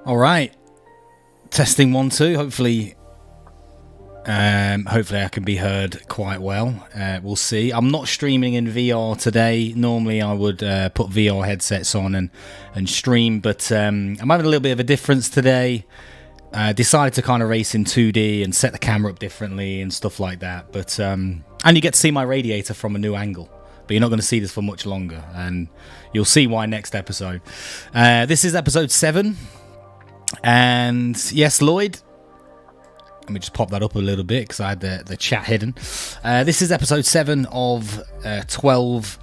All right, testing 1 2. Hopefully I can be heard quite well. We'll see. I'm not streaming in VR today. Normally I would put VR headsets on and stream, but I'm having a little bit of a difference today. Decided to kind of race in 2D and set the camera up differently and stuff like that. But and you get to see my radiator from a new angle. But you're not going to see this for much longer, and you'll see why next episode. This is episode 7. And yes, Lloyd, let me just pop that up a little bit because I had the chat hidden. This is episode 7 of 12.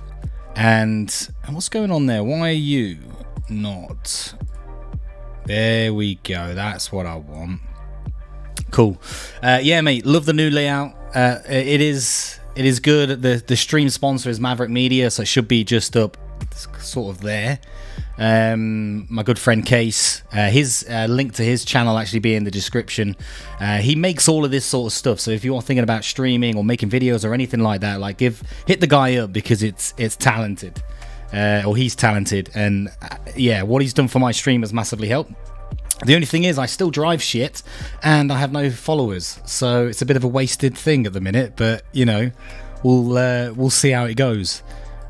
And what's going on there? Why are you not? There we go. That's what I want. Cool. Yeah, mate. Love the new layout. It is good. The stream sponsor is Maverick Media, so it should be just up sort of there. My good friend Case, his link to his channel actually be in the description. He makes all of this sort of stuff, so if you're thinking about streaming or making videos or anything like that, like hit the guy up because it's talented, or he's talented, and yeah, what he's done for my stream has massively helped. The only thing is I still drive shit and I have no followers, so it's a bit of a wasted thing at the minute, but you know, we'll see how it goes.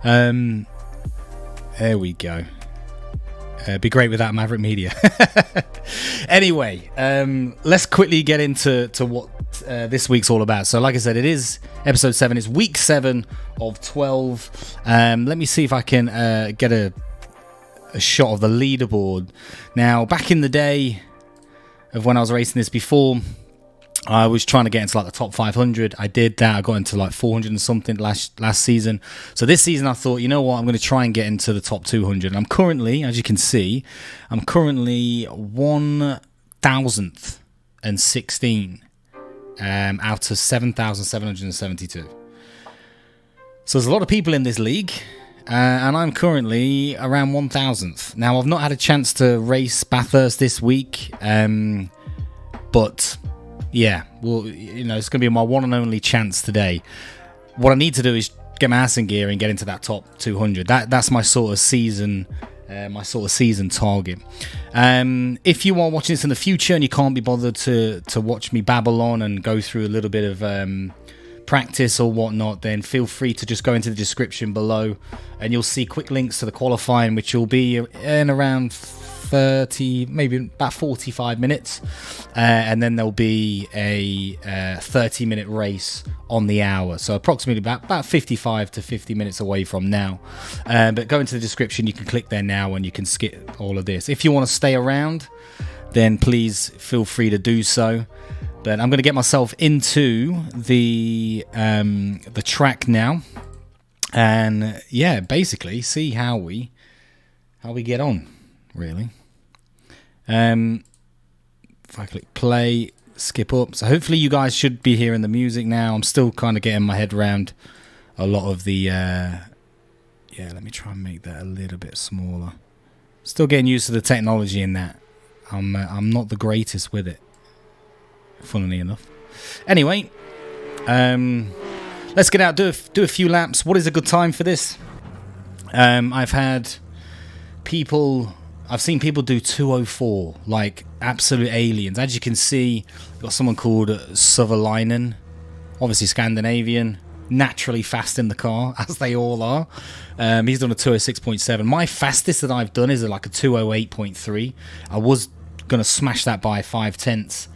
There we go. Be great without Maverick Media. Anyway, let's quickly get into what this week's all about. So like I said, it is episode 7. It's week 7 of 12. Let me see if I can get a shot of the leaderboard. Now, back in the day of when I was racing this before, I was trying to get into like the top 500. I did that. I got into like 400 and something last season. So this season I thought, you know what, I'm going to try and get into the top 200. And I'm currently, as you can see, 1,016 out of 7,772. So there's a lot of people in this league. And I'm currently around 1,000th. Now, I've not had a chance to race Bathurst this week. But yeah, well, you know, it's going to be my one and only chance today. What I need to do is get my ass in gear and get into that top 200. That's my sort of season, target. If you are watching this in the future and you can't be bothered to watch me babble on and go through a little bit of practice or whatnot, then feel free to just go into the description below, and you'll see quick links to the qualifying, which will be in around 30, maybe about 45 minutes, and then there'll be a 30-minute race on the hour, so approximately about 55 to 50 minutes away from now. But go into the description, you can click there now and you can skip all of this. If you want to stay around, then please feel free to do so. But I'm going to get myself into the track now, and yeah, basically see how we get on, really. If I click play, skip up. So hopefully you guys should be hearing the music now. I'm still kind of getting my head around a lot of the. Yeah, let me try and make that a little bit smaller. Still getting used to the technology in that. I'm not the greatest with it, funnily enough. Anyway, let's get out, do a few laps. What is a good time for this? I've seen people do 2:04, like absolute aliens. As you can see, we've got someone called Sutherlinen, obviously Scandinavian, naturally fast in the car, as they all are. He's done a 2:06.7. My fastest that I've done is like a 2:08.3. I was going to smash that by 5/10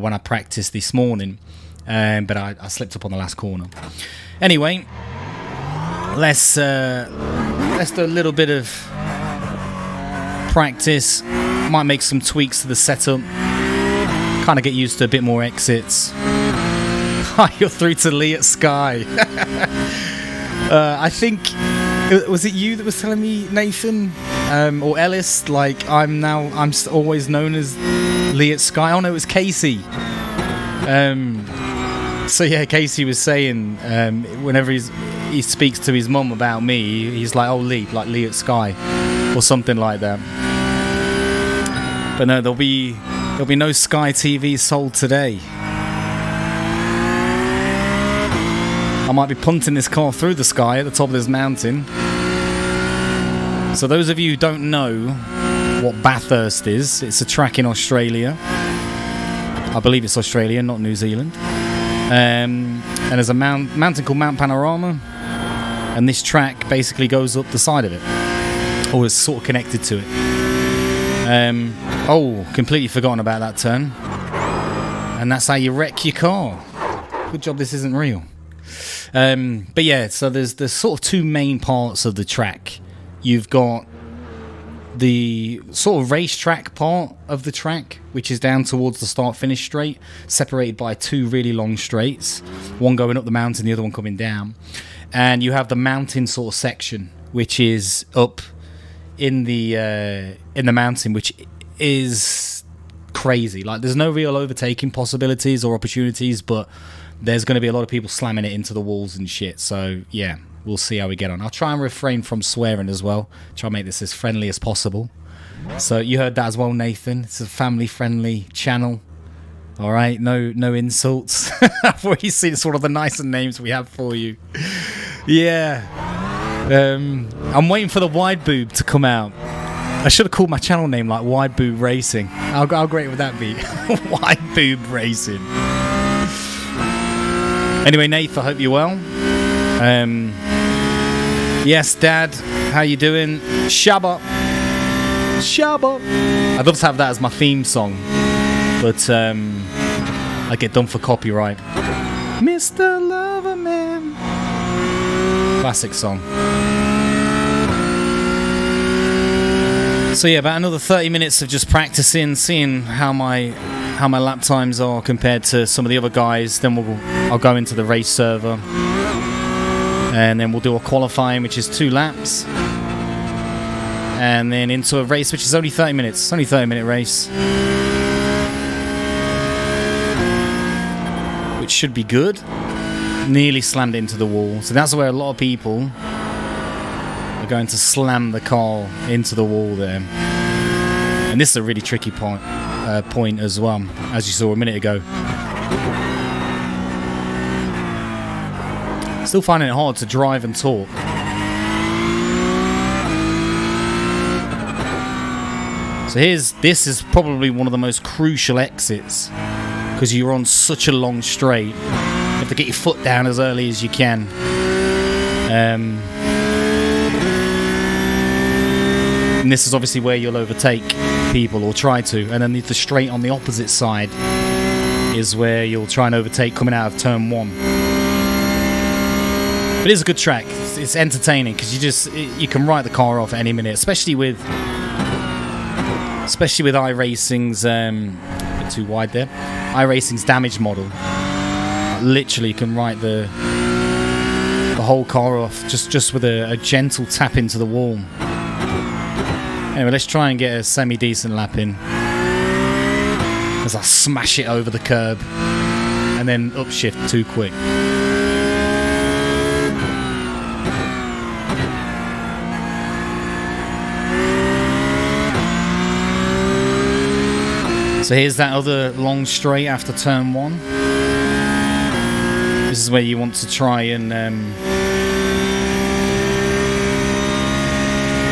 when I practiced this morning, but I slipped up on the last corner. Anyway, let's do a little bit of practice. Might make some tweaks to the setup, kind of get used to a bit more exits. You're through to Lee at Sky. I think, was it you that was telling me, Nathan, or Ellis, like I'm always known as Lee at Sky? Oh no, it was Casey. So yeah, Casey was saying whenever he speaks to his mum about me, he's like, oh, Lee, like Lee at Sky, or something like that. But no, there'll be no Sky TV sold today. I might be punting this car through the sky at the top of this mountain. So those of you who don't know, what Bathurst is. It's a track in Australia. I believe it's Australia, not New Zealand. And there's a mountain called Mount Panorama, and this track basically goes up the side of it, or is sort of connected to it. Completely forgotten about that turn. And that's how you wreck your car. Good job this isn't real. But yeah, so there's sort of two main parts of the track. You've got the sort of racetrack part of the track, which is down towards the start-finish straight, separated by two really long straights, one going up the mountain, the other one coming down. And you have the mountain sort of section, which is up in the mountain, which is crazy. Like, there's no real overtaking possibilities or opportunities, but there's going to be a lot of people slamming it into the walls and shit. So yeah, we'll see how we get on. I'll try and refrain from swearing as well. Try and make this as friendly as possible. So you heard that as well, Nathan. It's a family-friendly channel. All right, no insults. I've already seen sort of the nicer names we have for you. Yeah. I'm waiting for the wide boob to come out. I should have called my channel name like Wide Boob Racing. How great would that be? Wide Boob Racing. Anyway, Nath, I hope you're well. Yes, Dad, how you doing? Shabba. I'd love to have that as my theme song, but I get done for copyright. Mr. Loverman. Classic song. So yeah, about another 30 minutes of just practicing, seeing how my lap times are compared to some of the other guys. Then I'll go into the race server, and then we'll do a qualifying, which is 2 laps, and then into a race, which is only 30 minutes. It's only a 30-minute race, which should be good. Nearly slammed into the wall, so that's where a lot of people are going to slam the car into the wall there. And this is a really tricky point as well, as you saw a minute ago. Still finding it hard to drive and talk. So this is probably one of the most crucial exits, because you're on such a long straight. You have to get your foot down as early as you can. And this is obviously where you'll overtake people, or try to. And then the straight on the opposite side is where you'll try and overtake coming out of turn 1. But it is a good track. It's entertaining, because you can write the car off at any minute, especially with iRacing's a bit too wide there. iRacing's damage model. Literally can write the whole car off just with a gentle tap into the wall. Anyway, let's try and get a semi-decent lap in as I smash it over the curb and then upshift too quick. So here's that other long straight after turn 1. This is where you want to try and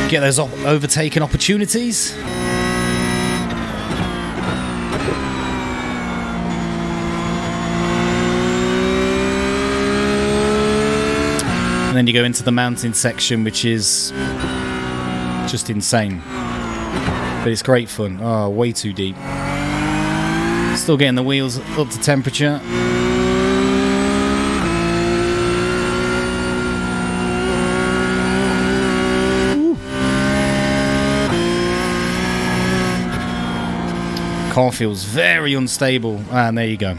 get those overtaking opportunities. And then you go into the mountain section, which is just insane. But it's great fun. Oh, way too deep. Still getting the wheels up to temperature. Car feels very unstable, and there you go.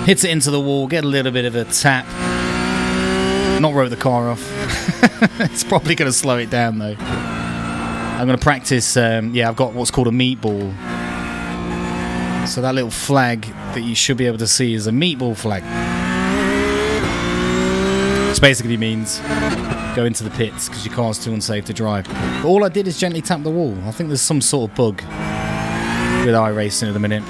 Hits it into the wall, get a little bit of a tap. Not wrote the car off. It's probably going to slow it down though. I'm going to practice. I've got what's called a meatball. So that little flag that you should be able to see is a meatball flag, which basically means go into the pits because your car's too unsafe to drive. But all I did is gently tap the wall. I think there's some sort of bug with iRacing at the minute.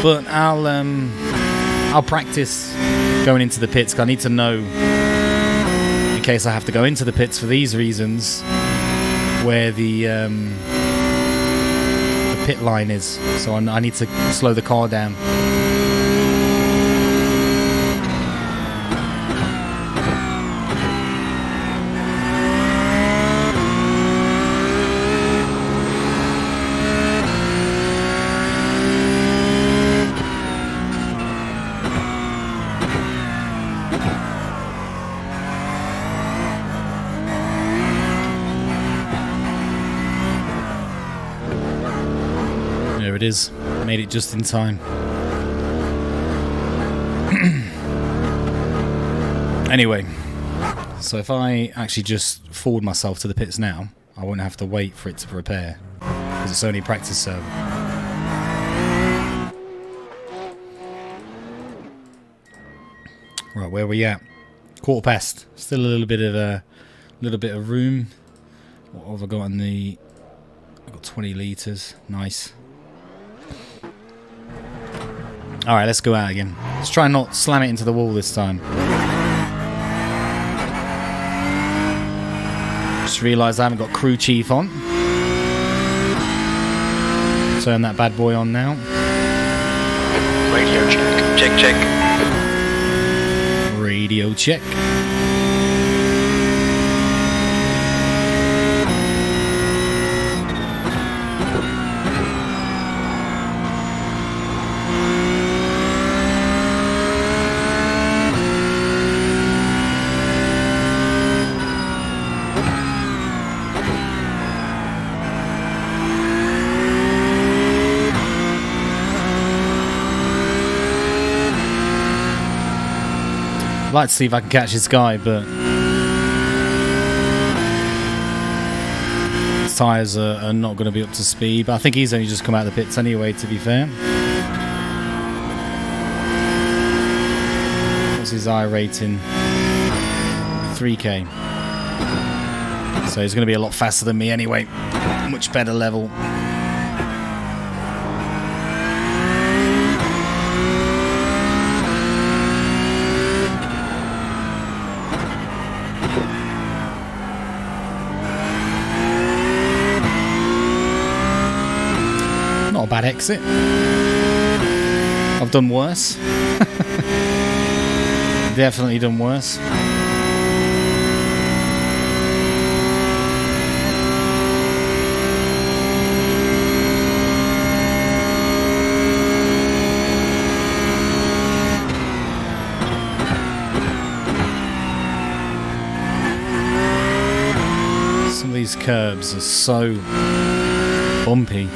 But I'll practice going into the pits, because I need to know case I have to go into the pits for these reasons, where the pit line is. So I need to slow the car down. There it is. Made it just in time. Anyway, so if I actually just forward myself to the pits now, I won't have to wait for it to prepare, because it's only practice server. Right, where are we at? 1:15. Still a little bit of room. What have I got in the? I've got 20 litres. Nice. Alright, let's go out again. Let's try and not slam it into the wall this time. Just realised I haven't got crew chief on. Turn that bad boy on now. Radio check. Check, check. Radio check. I'd like to see if I can catch this guy, but his tyres are not going to be up to speed. But I think he's only just come out of the pits anyway, to be fair. What's his I rating? 3K. So he's going to be a lot faster than me anyway. Much better level. Not a bad exit. I've done worse. Definitely done worse. Some of these curbs are so bumpy.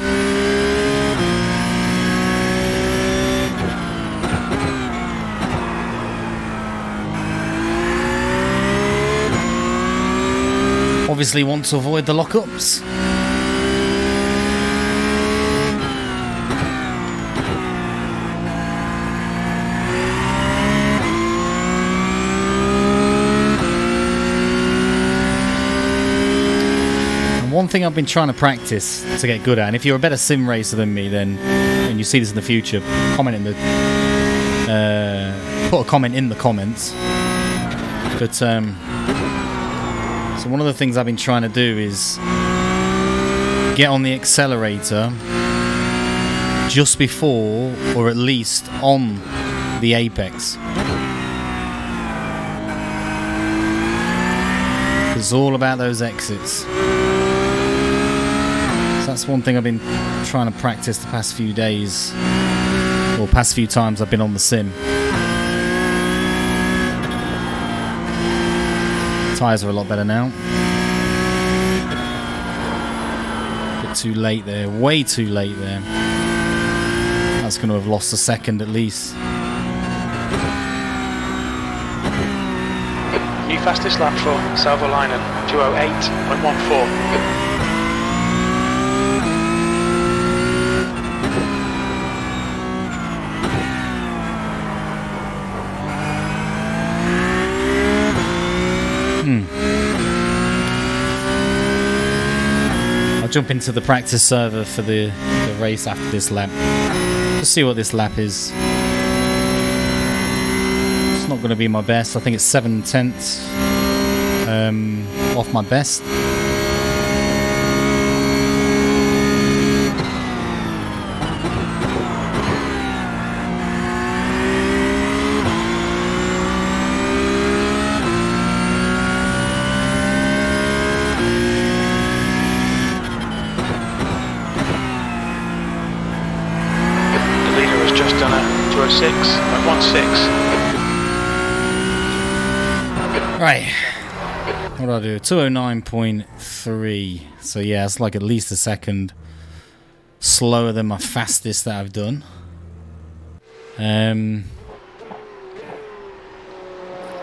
Obviously want to avoid the lockups. And one thing I've been trying to practice to get good at, and if you're a better sim racer than me, then and you see this in the future, comment in the put a comment in the comments. But so one of the things I've been trying to do is get on the accelerator just before, or at least on, the apex. It's all about those exits. So that's one thing I've been trying to practice the past few days, or past few times I've been on the sim. Tyres are a lot better now. Bit too late there, way too late there. That's going to have lost a second at least. New fastest lap for Salvo-Linen, 2:08.14. I'll jump into the practice server for the race after this lap. Just see what this lap is. It's not going to be my best. I think it's 7/10 off my best. Done a 206.16. Right. What do I do? 209.3. So yeah, it's like at least a second slower than my fastest that I've done.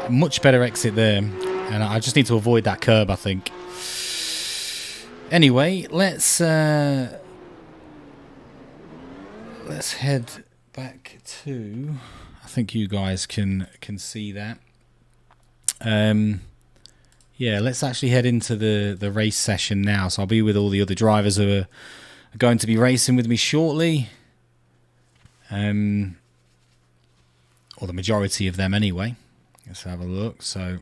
Much better exit there. And I just need to avoid that curb, I think. Anyway, let's head back to, I think you guys can see that. Yeah, let's actually head into the race session now. So I'll be with all the other drivers who are going to be racing with me shortly, or the majority of them anyway. Let's have a look. So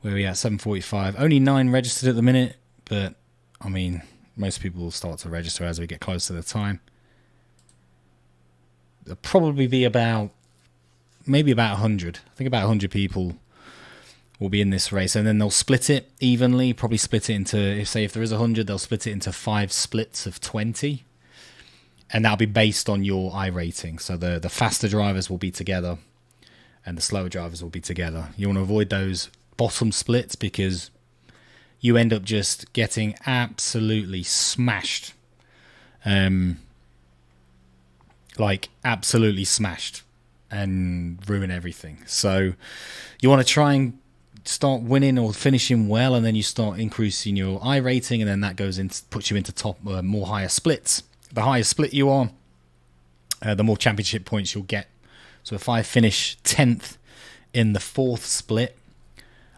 where are we at? 7:45. Only 9 registered at the minute, but I mean, most people will start to register as we get close to the time. There'll probably be maybe about 100. I think about 100 people will be in this race, and then they'll split it evenly. Probably split it into, if there is 100, they'll split it into 5 splits of 20, and that'll be based on your iRating. So the faster drivers will be together, and the slower drivers will be together. You want to avoid those bottom splits because you end up just getting absolutely smashed. Like absolutely smashed and ruin everything. So you want to try and start winning or finishing well, and then you start increasing your iRating, and then that puts you into more higher splits. The higher split you are, the more championship points you'll get. So if I finish 10th in the 4th split,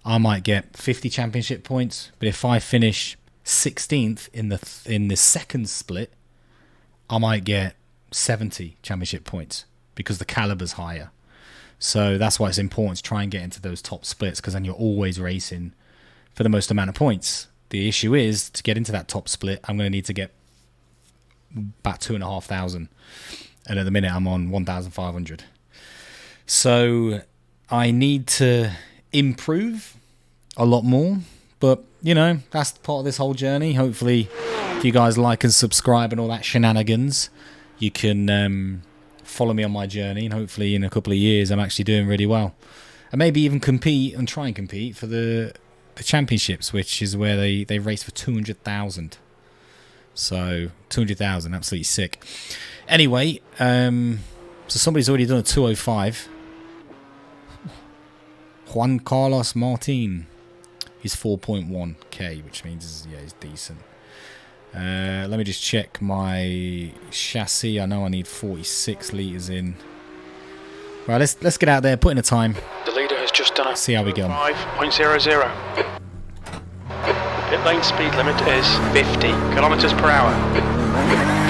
I might get 50 championship points. But if I finish 16th in the 2nd split, I might get 70 championship points because the caliber's higher. So that's why it's important to try and get into those top splits, because then you're always racing for the most amount of points. The issue is, to get into that top split, I'm going to need to get about 2,500, and at the minute I'm on 1,500. So I need to improve a lot more, but you know, that's part of this whole journey. Hopefully if you guys like and subscribe and all that shenanigans, you can follow me on my journey, and hopefully in a couple of years I'm actually doing really well, and maybe even compete and try and compete for the championships, which is where they race for 200,000. So 200,000, absolutely sick. Anyway, so somebody's already done a 205. Juan Carlos Martin. He's 4.1k, which means he's decent. Let me just check my chassis. I know I need 46 litres in. Right, let's get out there, put in a time. The leader has just done a see how we go. 5.00. Pit lane speed limit is 50 kilometers per hour.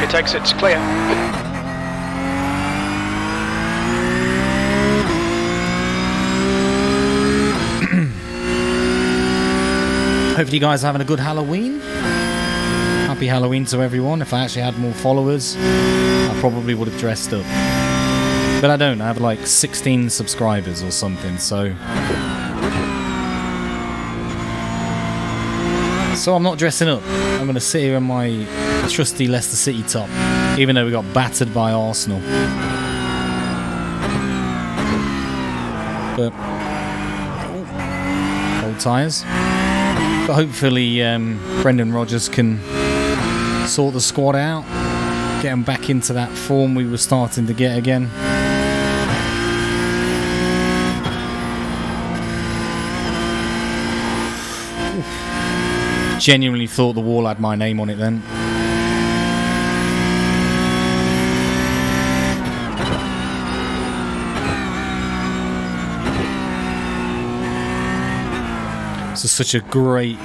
Pit exit's clear. Hopefully you guys are having a good Halloween. Happy Halloween to everyone. If I actually had more followers, I probably would have dressed up. But I don't. I have like 16 subscribers or something, so I'm not dressing up. I'm going to sit here in my trusty Leicester City top, even though we got battered by Arsenal. But old tyres. But hopefully Brendan Rodgers can sort the squad out, get them back into that form we were starting to get again. Genuinely thought the wall had my name on it then. This is such a great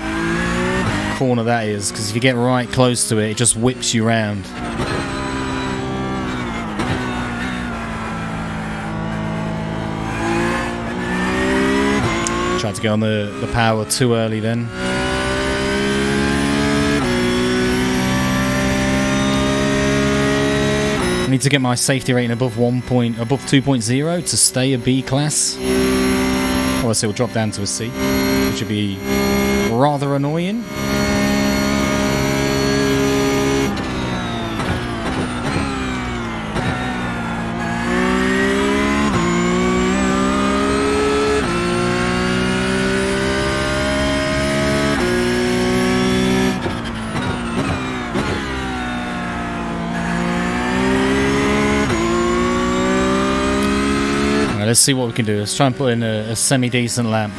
corner that is, because if you get right close to it, it just whips you round. Tried to get on the power too early then. I need to get my safety rating above 2.0 to stay a B class. Or else it will drop down to a C, which would be rather annoying. Let's see what we can do. Let's try and put in a semi-decent lap.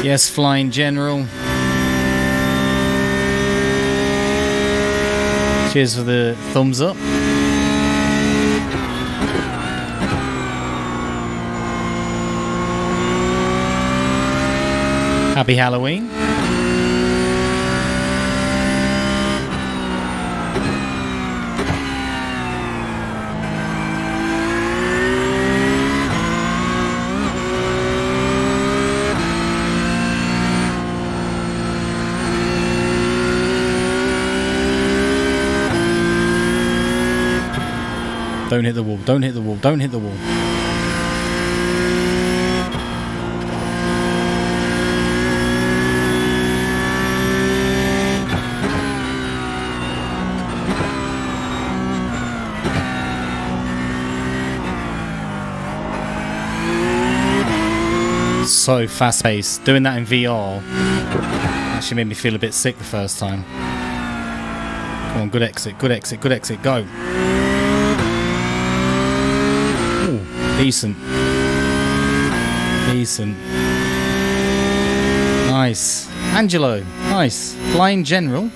Yes, Flying General. Cheers for the thumbs up. Happy Halloween. Don't hit the wall, don't hit the wall, don't hit the wall. So fast paced. Doing that in VR actually made me feel a bit sick the first time. Come on, good exit, good exit, good exit, go. Ooh, decent. Decent. Nice. Angelo, nice. Flying General.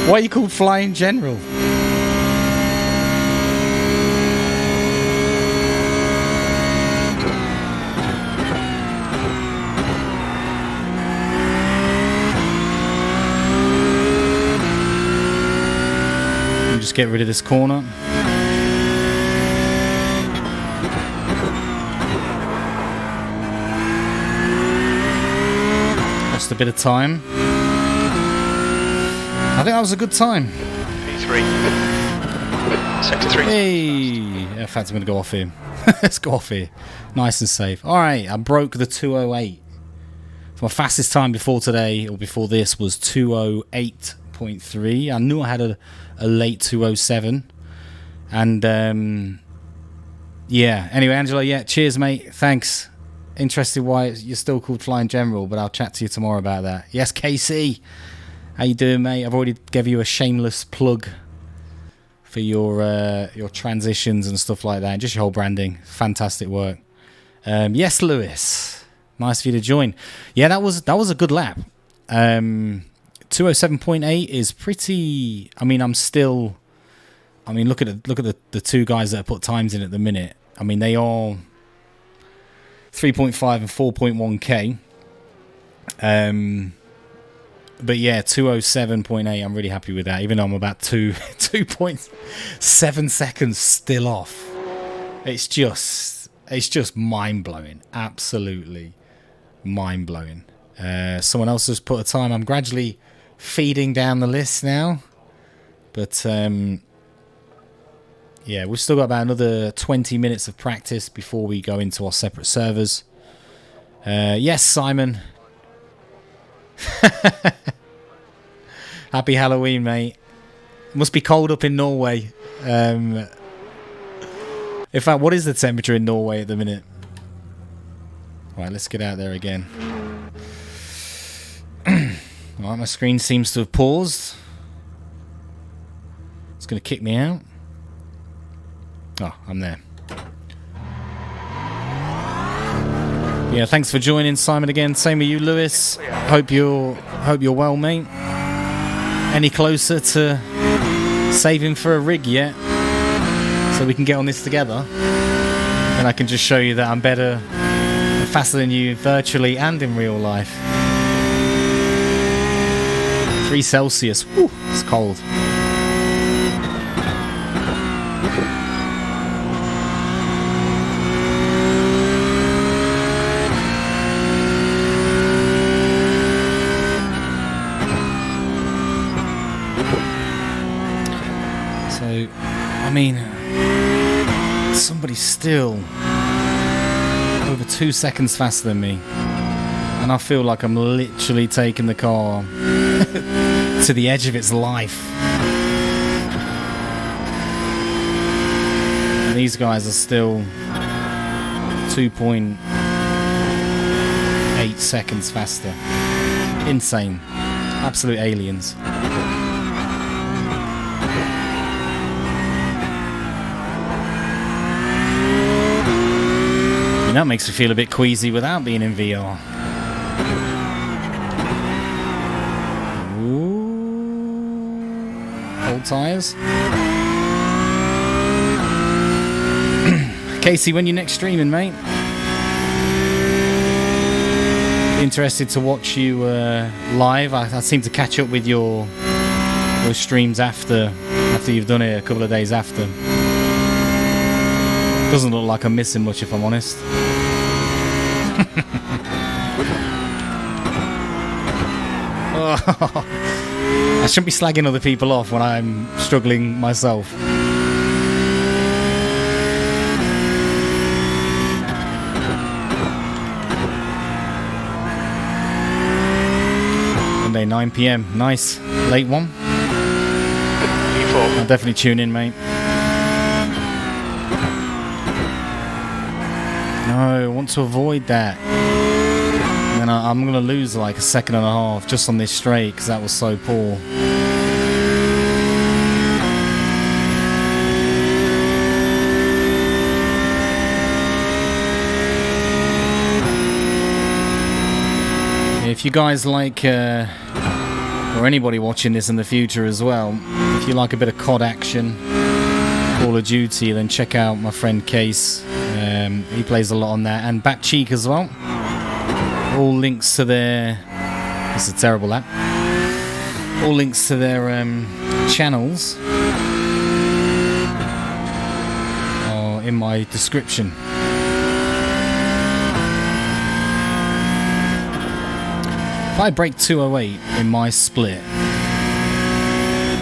Why are you called Flying General? Just get rid of this corner. Lost a bit of time. I think that was a good time. P3. Sector 3. Hey! In fact, I'm going to go off here. Let's go off here. Nice and safe. Alright, I broke the 208. So my fastest time before today, or before this, was 208.3. I knew I had a late 207. And, yeah. Anyway, Angelo, yeah, cheers, mate. Thanks. Interested why you're still called Flying General, but I'll chat to you tomorrow about that. Yes, KC. How you doing, mate? I've already gave you a shameless plug for your transitions and stuff like that, and just your whole branding. Fantastic work. Yes, Lewis. Nice for you to join. Yeah, that was a good lap. 207.8 is pretty. I mean, look at the two guys that have put times in at the minute. I mean, they are 3.5 and 4.1k. But yeah, 207.8. I'm really happy with that. Even though I'm about 2.7 seconds still off. It's just mind blowing. Absolutely mind blowing. Someone else has put a time. I'm gradually feeding down the list now, but yeah, we've still got about another 20 minutes of practice before we go into our separate servers. Yes, Simon. Happy Halloween, mate. It must be cold up in Norway. In fact, what is the temperature in Norway at the minute? Right, let's get out there again. Alright, my screen seems to have paused. It's going to kick me out. Oh, I'm there. Yeah, thanks for joining, Simon, again. Same with you, Lewis. Hope you're well, mate. Any closer to saving for a rig yet? So we can get on this together. And I can just show you that I'm better faster than you virtually and in real life. 3 Celsius. Woo, it's cold. So, I mean, somebody's still over 2 seconds faster than me, and I feel like I'm literally taking the car to the edge of its life. And these guys are still 2.8 seconds faster. Insane. Absolute aliens. And that makes me feel a bit queasy without being in VR. Old tyres. Casey, when you next streaming, mate? Be interested to watch you live. I seem to catch up with your streams after you've done it a couple of days after. Doesn't look like I'm missing much, if I'm honest. I shouldn't be slagging other people off when I'm struggling myself. Monday, 9 PM. Nice. Late one. I'll definitely tune in, mate. No, I want to avoid that. And I'm going to lose like a second and a half just on this straight because that was so poor. If you guys like, or anybody watching this in the future as well, if you like a bit of COD action, Call of Duty, then check out my friend Case. He plays a lot on that, and Back Cheek as well. All links to their... This is a terrible app. All links to their channels are in my description. If I break 208 in my split,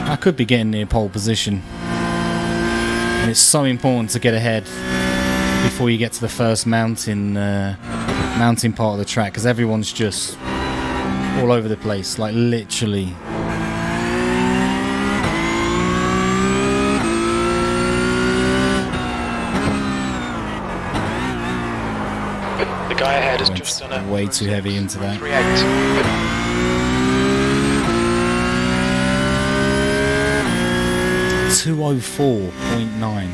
I could be getting near pole position. And it's so important to get ahead before you get to the first mountain part of the track, because everyone's just all over the place, like literally. The guy ahead has just done a way too heavy into that. 204.9.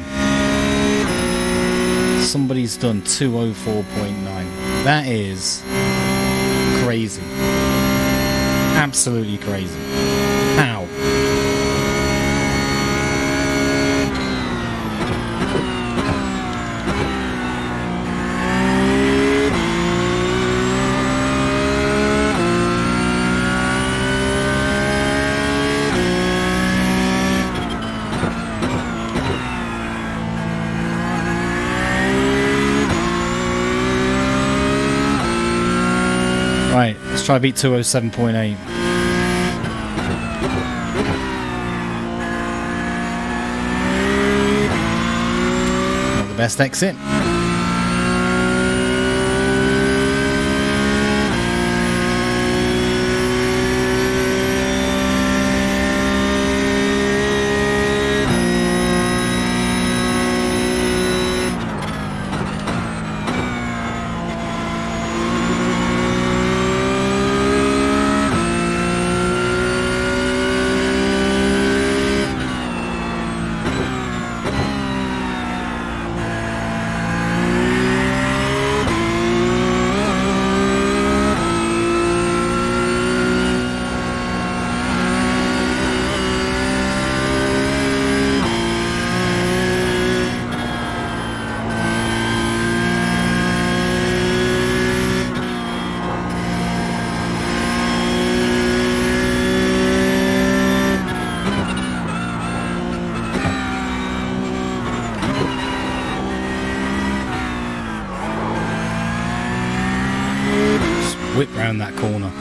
Somebody's done 204.9. That is crazy. Absolutely crazy. How? Right, let's try beat 207.8. Not the best exit. whip round that corner.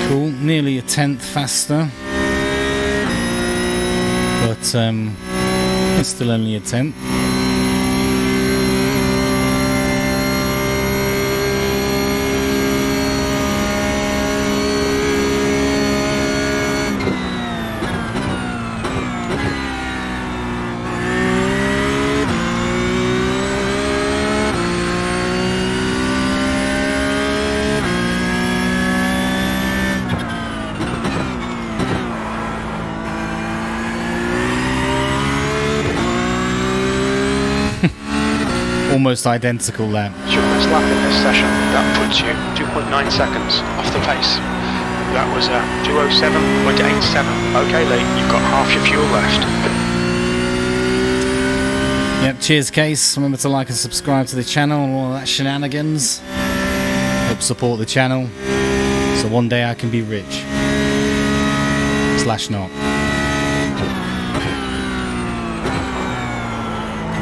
Cool, nearly a tenth faster, but it's still only a tenth. Almost identical lap. It's your best lap in this session. That puts you 2.9 seconds off the pace. That was 2:07.87. Okay, Lee, you've got half your fuel left. Yep, cheers, Case. Remember to like and subscribe to the channel and all that shenanigans. Help support the channel so one day I can be rich. / not.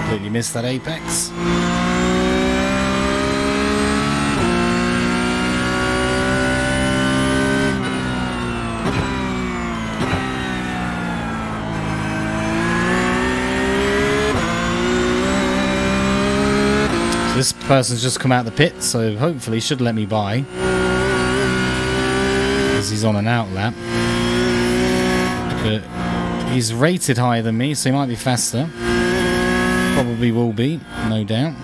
Completely missed that apex. This person's just come out the pit, so hopefully should let me by, because he's on an out lap. But he's rated higher than me, so he might be faster. Probably will be, no doubt.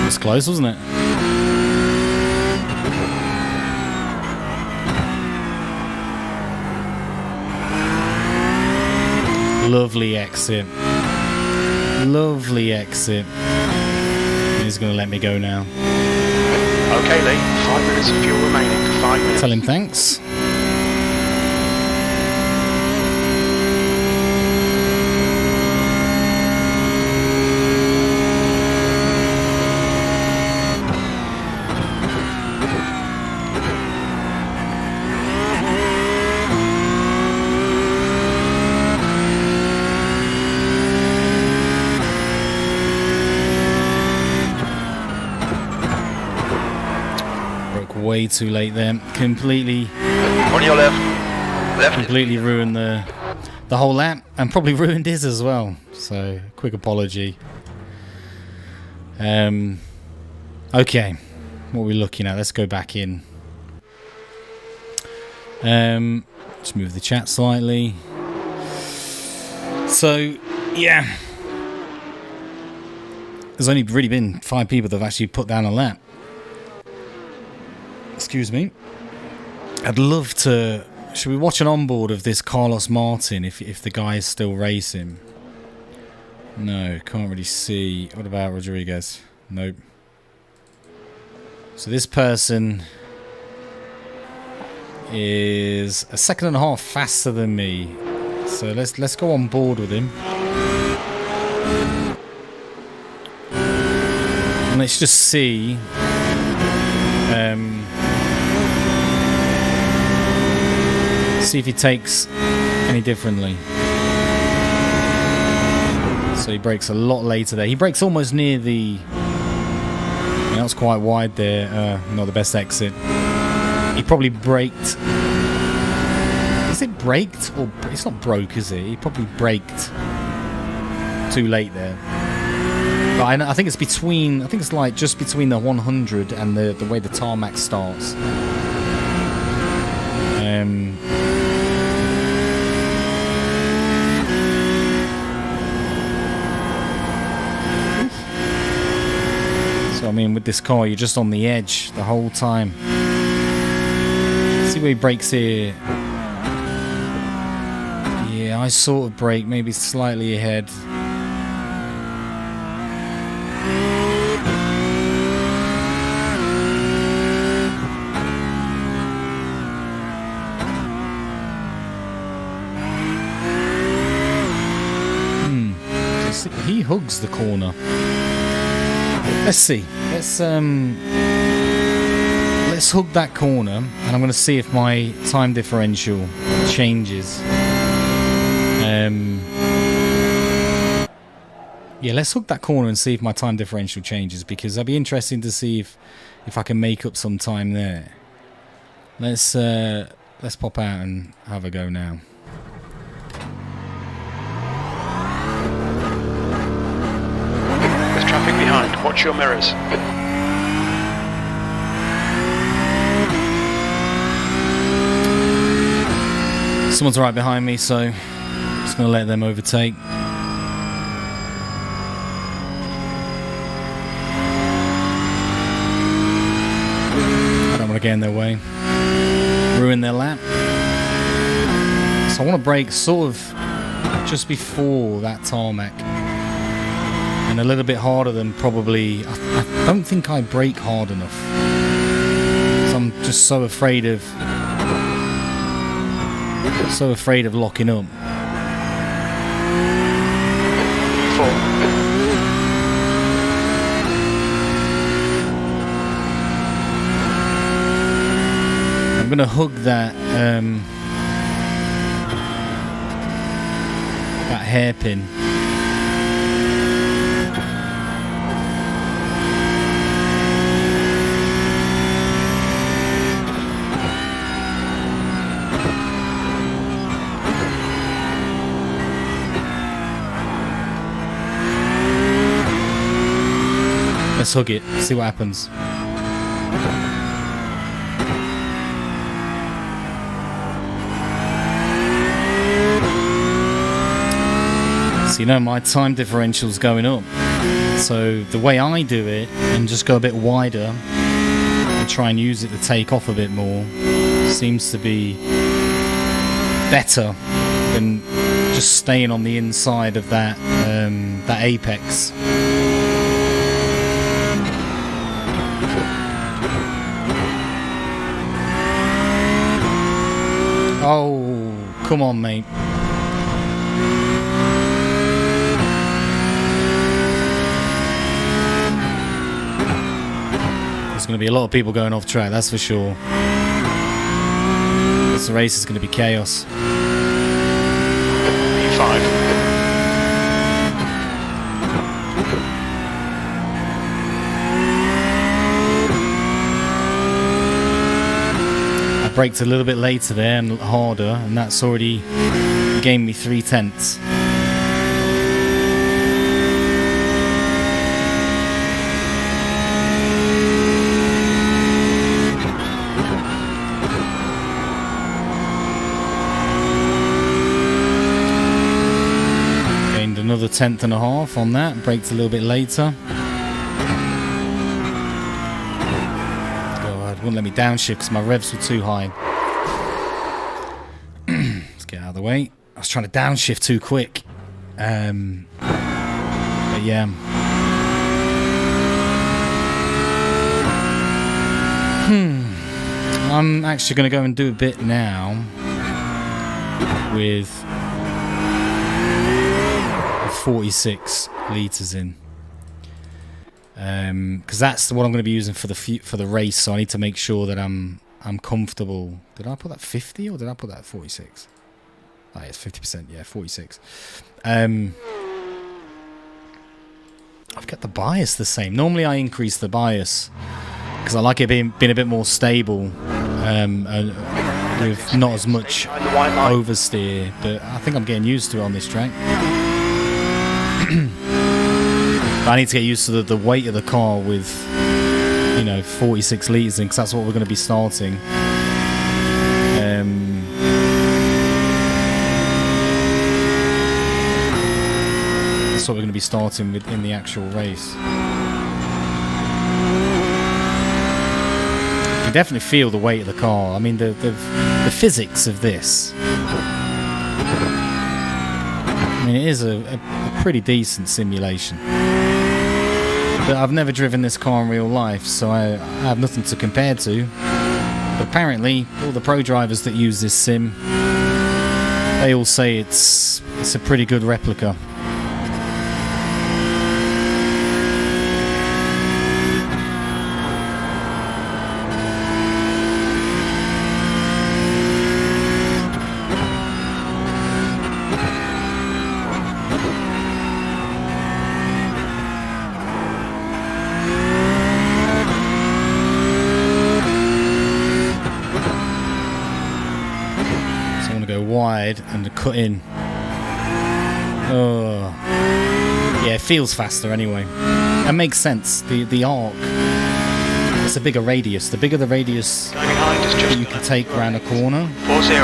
It was close, wasn't it? Lovely exit. Lovely exit. He's going to let me go now. Okay, Lee, 5 minutes of fuel remaining. 5 minutes. Tell him thanks. Way too late there. Completely On your left. Completely ruined the whole lap, and probably ruined his as well. So quick apology. Okay, what are we looking at? Let's go back in. Just move the chat slightly. So yeah, there's only really been 5 people that have actually put down a lap. Excuse me. I'd love to. Should we watch an onboard of this Carlos Martin if the guy is still racing? No, can't really see. What about Rodriguez? Nope. So this person is a second and a half faster than me. So let's go on board with him. And let's just see. See if he takes any differently. So he brakes a lot later there. He brakes almost near the... that was quite wide there. Not the best exit. He probably braked... Is it braked? Or it's not broke, is it? He probably braked too late there. But I think it's between... I think it's like just between the 100 and the way the tarmac starts. So I mean, with this car, you're just on the edge the whole time. See where he brakes here. Yeah, I sort of brake, maybe slightly ahead. hugs the corner. Let's see. Let's hug that corner, and I'm going to see if my time differential changes. Yeah, let's hug that corner and see if my time differential changes, because that'd be interesting to see if I can make up some time there. Let's pop out and have a go now. There's traffic behind. Watch your mirrors. Someone's right behind me, so I'm just going to let them overtake. I don't want to get in their way, ruin their lap. So I want to brake sort of just before that tarmac, and a little bit harder than probably. I don't think I brake hard enough, so I'm just so afraid of locking up. 4. I'm gonna hug that hairpin. Let's hug it, see what happens. So you know my time differential's going up. So the way I do it, and just go a bit wider and try and use it to take off a bit more, seems to be better than just staying on the inside of that apex. Oh, come on, mate. There's going to be a lot of people going off track, that's for sure. This race is going to be chaos. P5. Braked a little bit later there and harder, and that's already gained me 0.3. Gained another 0.1 on that, braked a little bit later. Wouldn't let me downshift because my revs were too high. Let's get out of the way. I was trying to downshift too quick. But yeah. I'm actually going to go and do a bit now with 46 litres in. Because that's what I'm going to be using for the race, so I need to make sure that I'm comfortable. Did I put that 50 or did I put that 46? Oh, it's 50%. Yeah, 46. I've got the bias the same. Normally I increase the bias because I like it being a bit more stable, with not as much oversteer. But I think I'm getting used to it on this track. But I need to get used to the weight of the car with, 46 litres in, because that's what we're going to be starting. That's what we're going to be starting with in the actual race. You can definitely feel the weight of the car. I mean, the physics of this. I mean, it is a pretty decent simulation. But I've never driven this car in real life, so I have nothing to compare to. But apparently, all the pro drivers that use this sim, they all say it's a pretty good replica. want to go wide and cut in. Oh, yeah, it feels faster anyway. That makes sense. The arc, it's a bigger radius. The bigger the radius that you can take around a corner 40.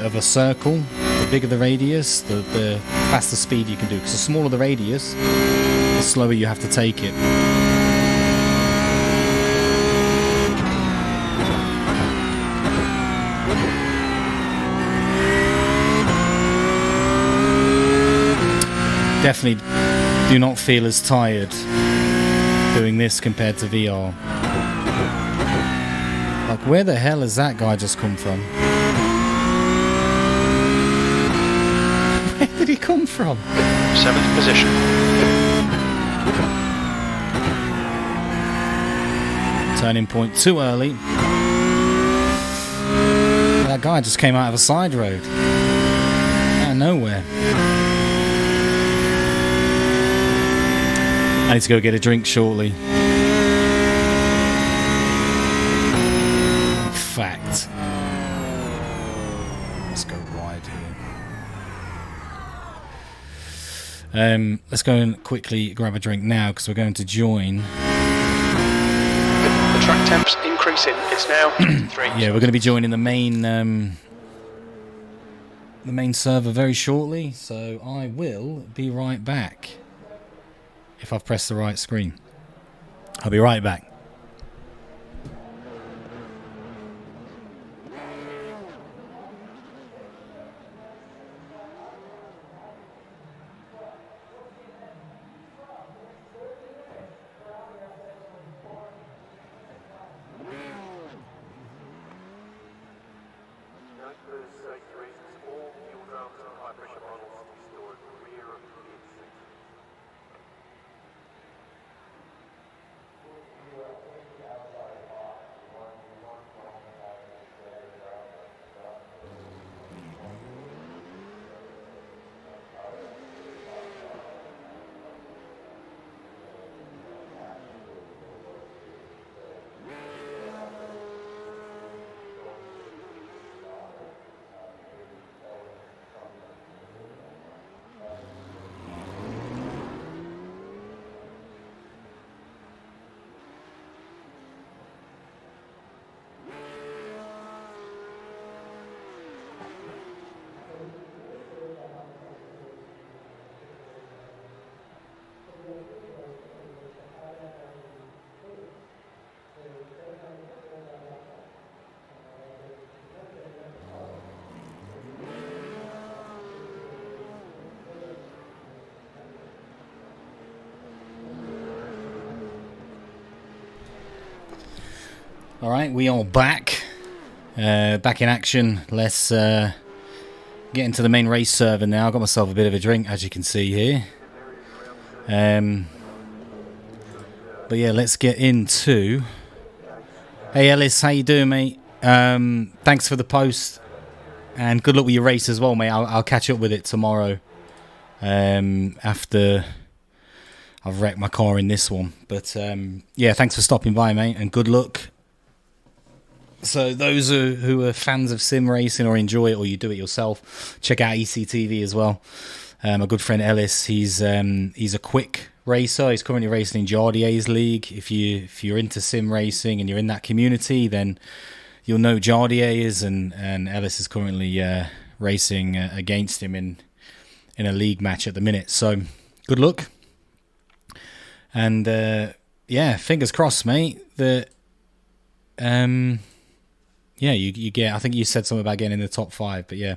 Of a circle, the bigger the radius, the faster speed you can do. Because the smaller the radius, the slower you have to take it. Definitely do not feel as tired doing this compared to VR. Like, where the hell has that guy just come from? Where did he come from? 7th position. Turning point too early. That guy just came out of a side road. Out of nowhere. I need to go get a drink shortly. In fact, let's go wide here. Let's go and quickly grab a drink now because we're going to join. The track temp's increasing. It's now 3. Yeah, we're going to be joining the main server very shortly. So I will be right back. If I've pressed the right screen. I'll be right back. All right, we are back. Back in action. Let's get into the main race server now. I've got myself a bit of a drink, as you can see here. But yeah, let's get into... Hey Ellis, how you doing, mate? Thanks for the post. And good luck with your race as well, mate. I'll catch up with it tomorrow. After I've wrecked my car in this one. But yeah, thanks for stopping by, mate. And good luck. So those who are fans of sim racing or enjoy it or you do it yourself, check out ECTV as well. My good friend Ellis, he's a quick racer. He's currently racing in Jardier's league. If you're into sim racing and you're in that community, then you'll know Jardier is, and Ellis is currently racing against him in a league match at the minute. So good luck. And yeah, fingers crossed, mate. That yeah, you get. I think you said something about getting in the top 5, but yeah,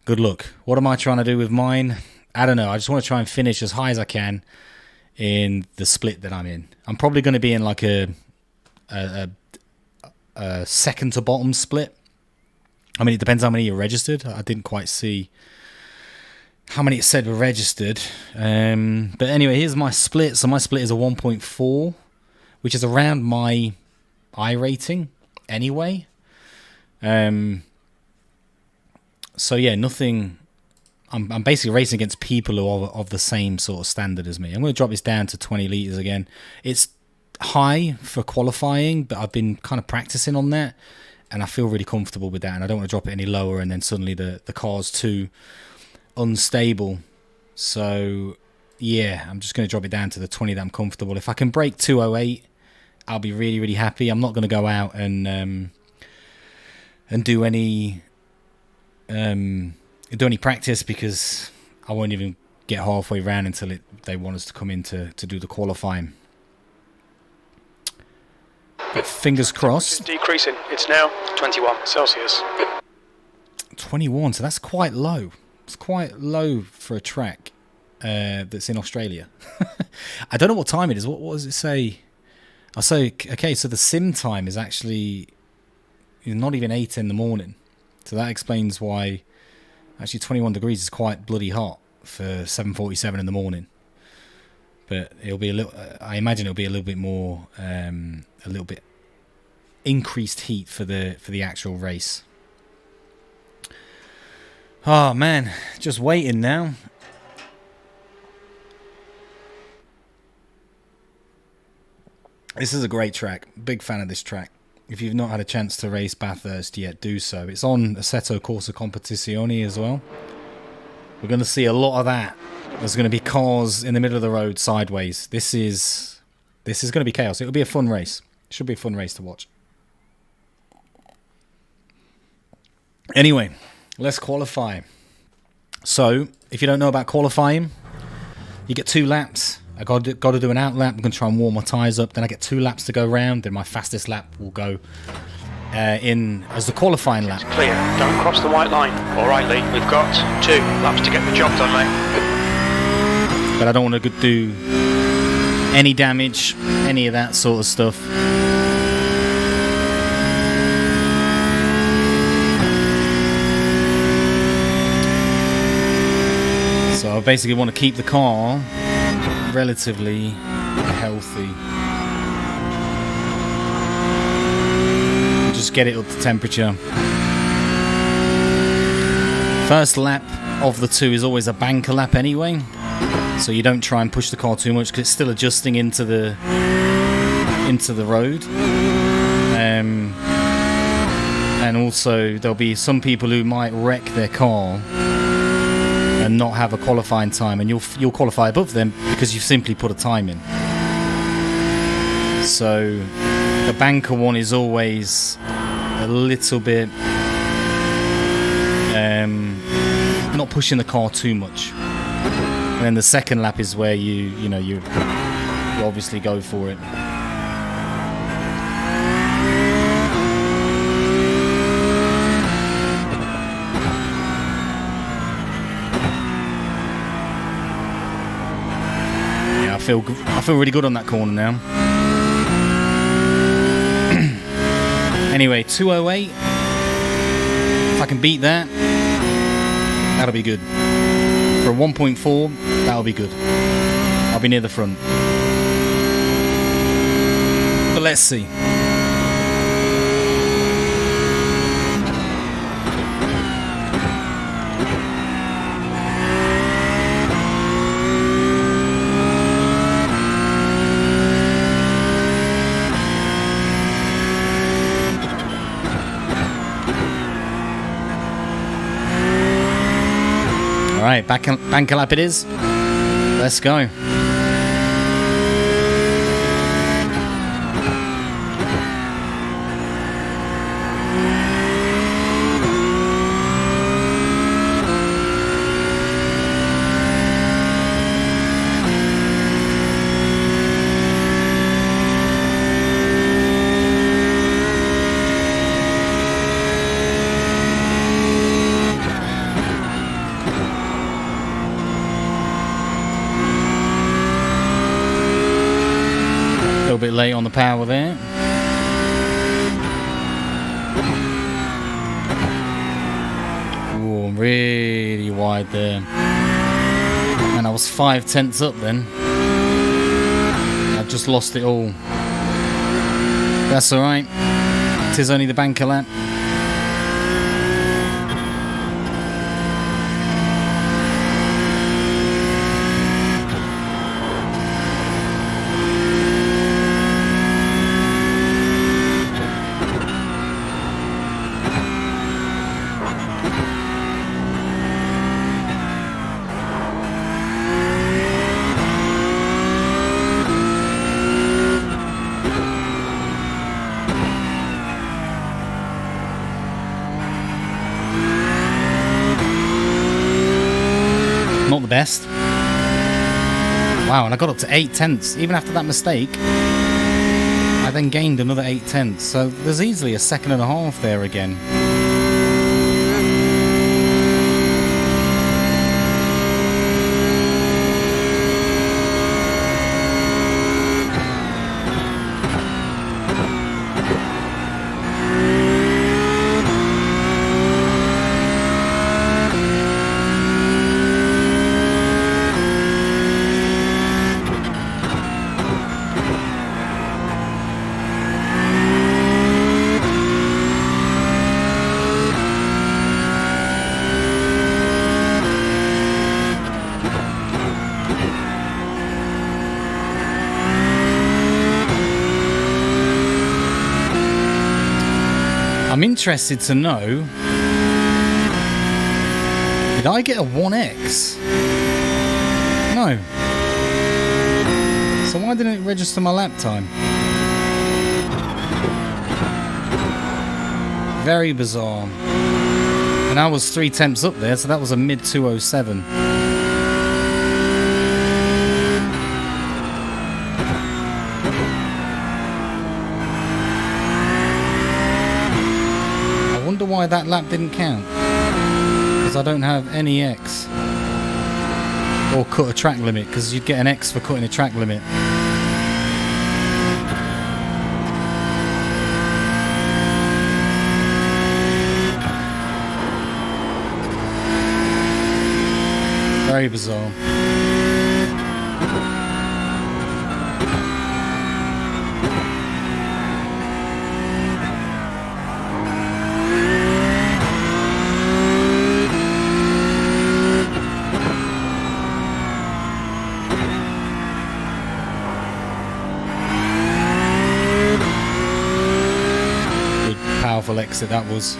good luck. What am I trying to do with mine? I don't know. I just want to try and finish as high as I can in the split that I'm in. I'm probably going to be in like a second to bottom split. I mean, it depends how many are registered. I didn't quite see how many it said were registered. But anyway, here's my split. So my split is a 1.4, which is around my I rating anyway. So yeah, nothing. I'm basically racing against people who are of the same sort of standard as me. I'm going to drop this down to 20 litres again. It's high for qualifying, but I've been kind of practicing on that. and I feel really comfortable with that, and I don't want to drop it any lower and then suddenly the car's too unstable. So yeah, I'm just going to drop it down to the 20 that I'm comfortable. If I can break 208, I'll be really, really happy. I'm not going to go out and do any practice, because I won't even get halfway round until they want us to come in to do the qualifying. But fingers crossed. It's decreasing. It's now 21 Celsius. 21, so that's quite low. It's quite low for a track that's in Australia. I don't know what time it is. What does it say? I'll say, okay, so the sim time is actually not even 8 in the morning. So that explains why actually 21 degrees is quite bloody hot for 7:47 in the morning. But it'll be a little, I imagine it'll be a little bit more, a little bit increased heat for the actual race. Oh man, just waiting now. This is a great track. Big fan of this track. If you've not had a chance to race Bathurst yet, do so. It's on Assetto Corsa Competizione as well. We're going to see a lot of that. There's going to be cars in the middle of the road sideways. This is going to be chaos. It'll be a fun race. It should be a fun race to watch. Anyway, let's qualify. So, if you don't know about qualifying, you get 2 laps. I got to do an out lap. I'm going to try and warm my tyres up. Then I get 2 laps to go round. Then my fastest lap will go in as the qualifying lap. It's clear. Don't cross the white line. All right, Lee. We've got 2 laps to get the job done, mate. But I don't want to do any damage, any of that sort of stuff. So I basically want to keep the car relatively healthy. Just get it up to temperature. First lap of the 2 is always a banker lap anyway, so you don't try and push the car too much because it's still adjusting into the road. And also there'll be some people who might wreck their car and not have a qualifying time, and you'll qualify above them because you've simply put a time in. So the banker one is always a little bit not pushing the car too much. And then the second lap is where you obviously go for it. Yeah, I feel really good on that corner now. Anyway, 208. If I can beat that, that'll be good. For a 1.4, that'll be good. I'll be near the front. But let's see. Alright, banker lap it is. Let's go. A bit late on the power there. Oh, really wide there. And I was 5/10 up then. I've just lost it all. That's alright. It is only the banker lap. Not the best. Wow, and I got up to 8 tenths. Even after that mistake, I then gained another 8 tenths. So there's easily a second and a half there again. I'm interested to know, did I get a 1x? No. So why didn't it register my lap time? Very bizarre. And I was 3 tenths up there, so that was a mid 207. Why that lap didn't count, because I don't have any X or cut a track limit, because you'd get an X for cutting a track limit. Very bizarre. Powerful exit that was.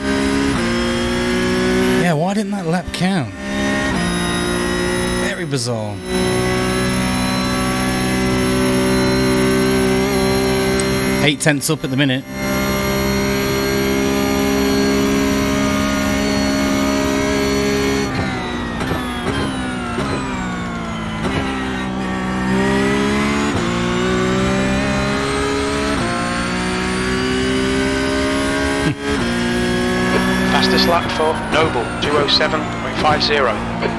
Yeah, why didn't that lap count? Very bizarre. Eight tenths up at the minute. Fastest lap for Noble, 207.50.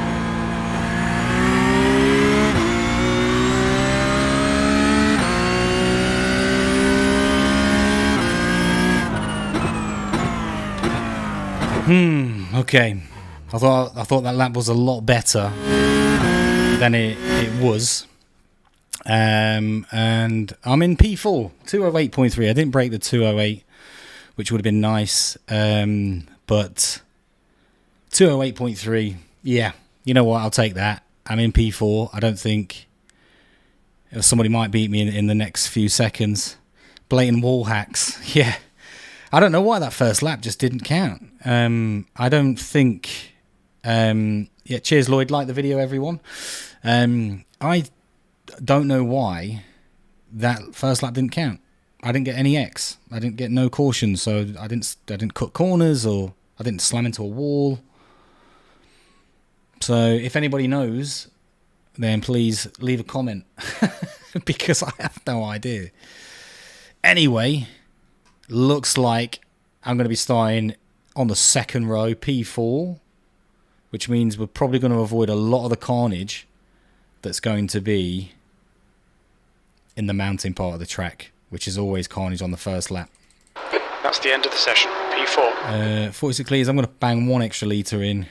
Okay. I thought that lap was a lot better than it was. And I'm in P4, 208.3. I didn't break the 208, which would have been nice. But 208.3, yeah, you know what, I'll take that. I'm in P4. I don't think somebody might beat me in the next few seconds. Blatant wall hacks, yeah. I don't know why that first lap just didn't count. I don't think... yeah, cheers, Lloyd. Like the video, everyone. I don't know why that first lap didn't count. I didn't get any X. I didn't get no caution, so I didn't cut corners, or I didn't slam into a wall. So if anybody knows, then please leave a comment, because I have no idea. Anyway, looks like I'm going to be starting on the second row, P4, which means we're probably going to avoid a lot of the carnage that's going to be in the mountain part of the track, which is always carnage on the first lap. That's the end of the session, P4. 46 litres, I'm going to bang 1 extra litre in,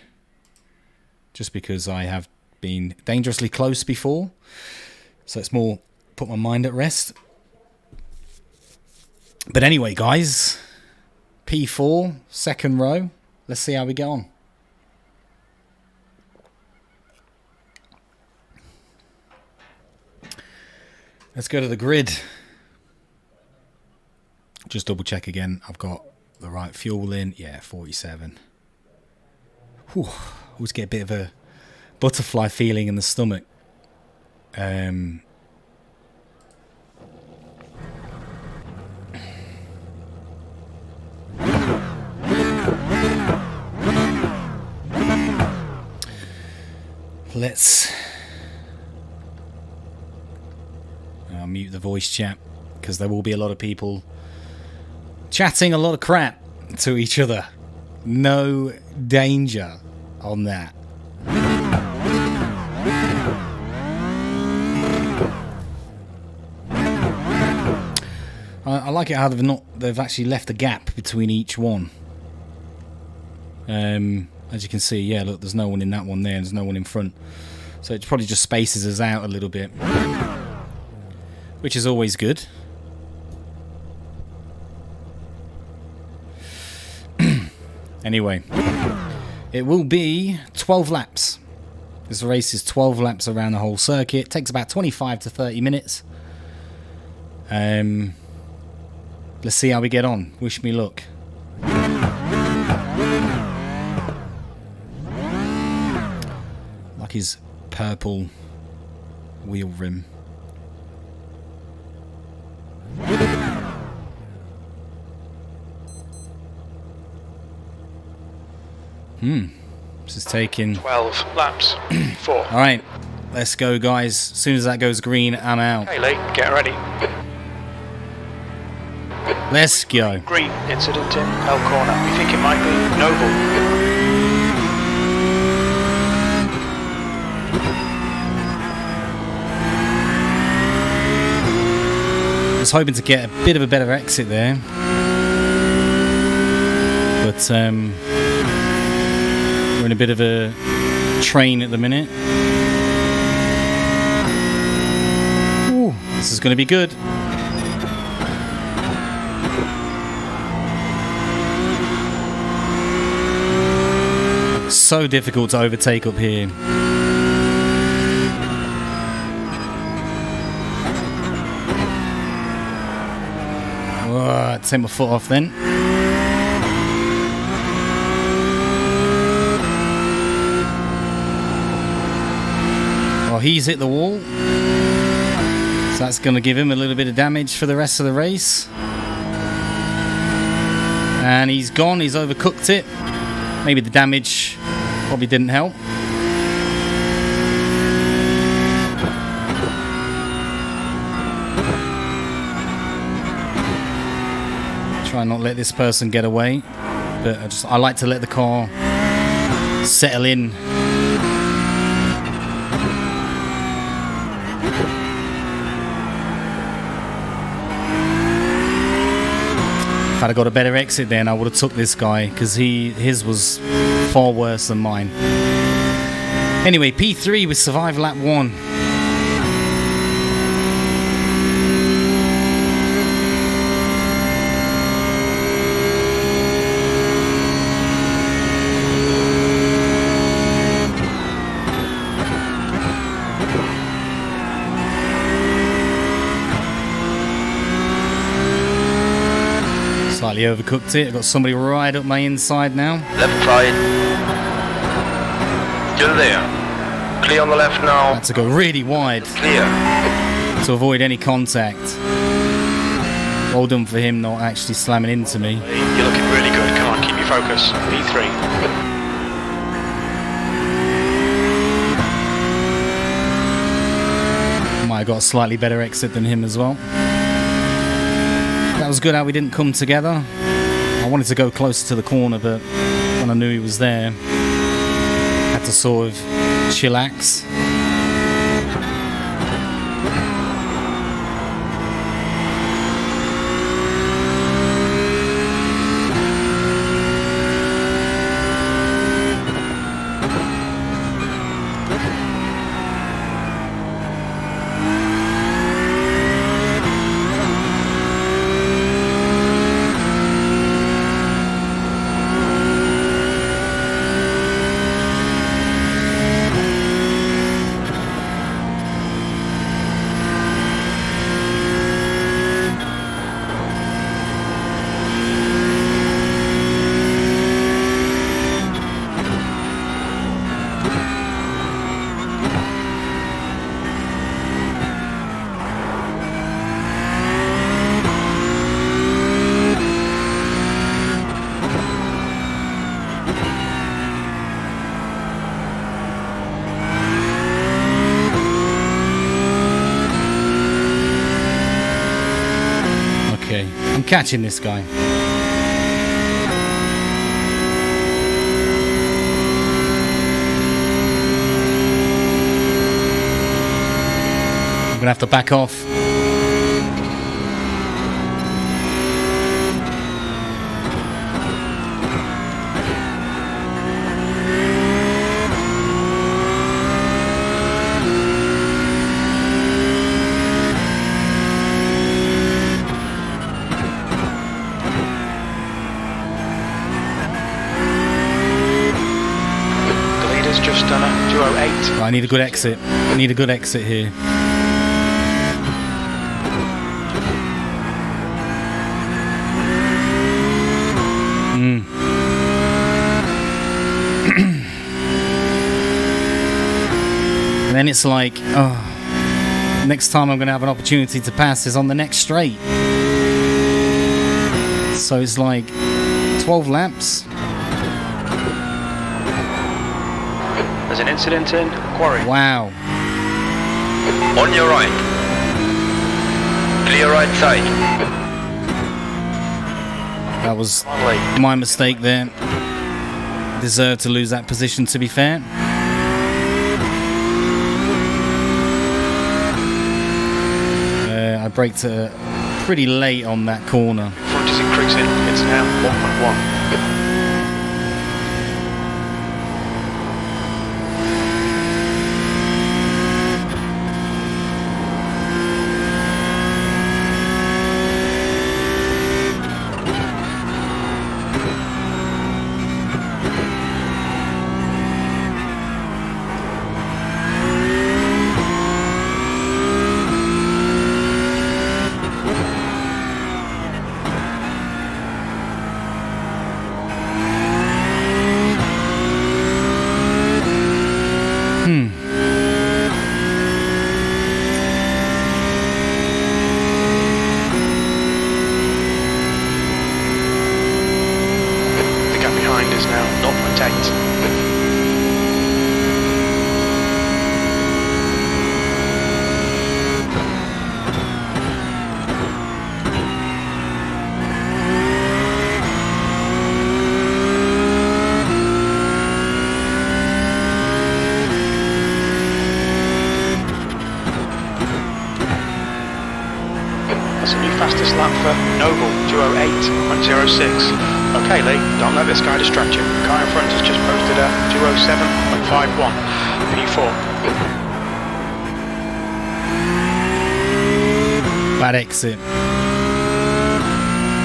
just because I have been dangerously close before. So it's more put my mind at rest. But anyway, guys, P4, second row. Let's see how we get on. Let's go to the grid. Just double check again. I've got the right fuel in. Yeah, 47. Whew. Always get a bit of a butterfly feeling in the stomach. let's... I'll mute the voice chat, because there will be a lot of people chatting a lot of crap to each other. No danger on that. I like it how they've actually left a gap between each one. As you can see, yeah, look, there's no one in that one there, and there's no one in front. So it probably just spaces us out a little bit, which is always good. Anyway, it will be 12 laps. This race is 12 laps around the whole circuit. It takes about 25 to 30 minutes. Let's see how we get on. Wish me luck. Like his purple wheel rim. This is taking 12 laps. 4. Alright, let's go, guys. As soon as that goes green, I'm out. Okay, Lee, get ready. Let's go. Green incident in L corner. We think it might be Noble. I was hoping to get a bit of a better exit there, but we're in a bit of a train at the minute. Ooh, this is going to be good. So difficult to overtake up here. Whoa, take my foot off then. Well, he's hit the wall, so that's going to give him a little bit of damage for the rest of the race. And he's gone, he's overcooked it. Maybe the damage probably didn't help. Try and not let this person get away, but I like to let the car settle in. If I'd have got a better exit then, I would have took this guy, because his was far worse than mine. Anyway, P3 with survive lap 1. Slightly overcooked it. I've got somebody right up my inside now. Left side. Still there. Clear on the left now. Had to go really wide Clear. to avoid any contact. Well done for him not actually slamming into me. You're looking really good. Come on, keep your focus. P3. Might have got a slightly better exit than him as well. That was good how we didn't come together. I wanted to go closer to the corner, but when I knew he was there, had to sort of chillax. catching this guy. I'm gonna have to back off. Just done a 208. I need a good exit. I need a good exit here. And then it's like, oh, next time I'm going to have an opportunity to pass is on the next straight. So it's like 12 laps. There's an incident in quarry. Wow. On your right. Clear right side. That was my mistake there. Deserved to lose that position, to be fair. I braked pretty late on that corner. Front is increasing. It's now 1.1. Fastest lap for Noble, 208.06. Okay, Lee, don't let this guy distract you. The car in front has just posted a 207.51. P4. Bad exit.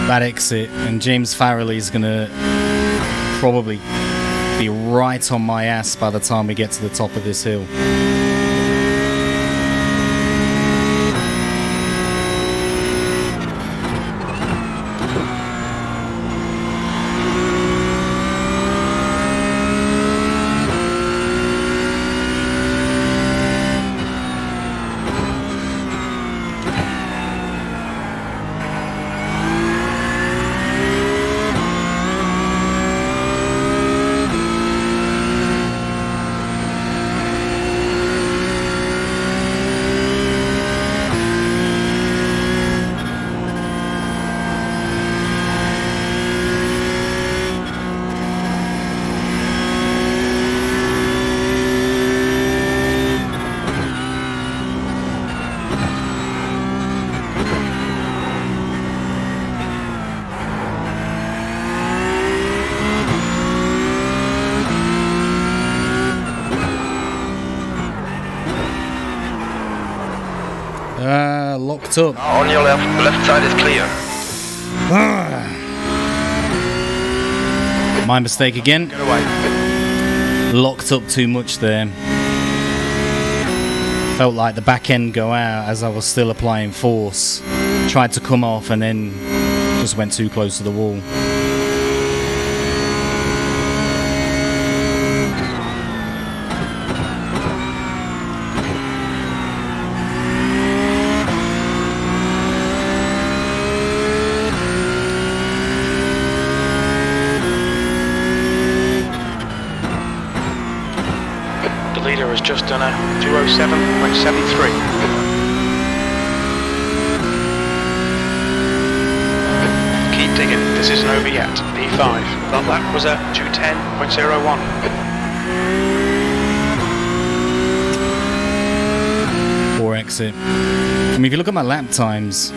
Bad exit. And James Farrelly's going to probably be right on my ass by the time we get to the top of this hill. Locked up. On your left, the left side is clear. My mistake again. Get away. Locked up too much there. Felt like the back end go out as I was still applying force. Tried to come off and then just went too close to the wall. Has just done a 207.73. this isn't over yet. P5. That lap was a 2:10.01. Poor exit. I mean, if you look at my lap times,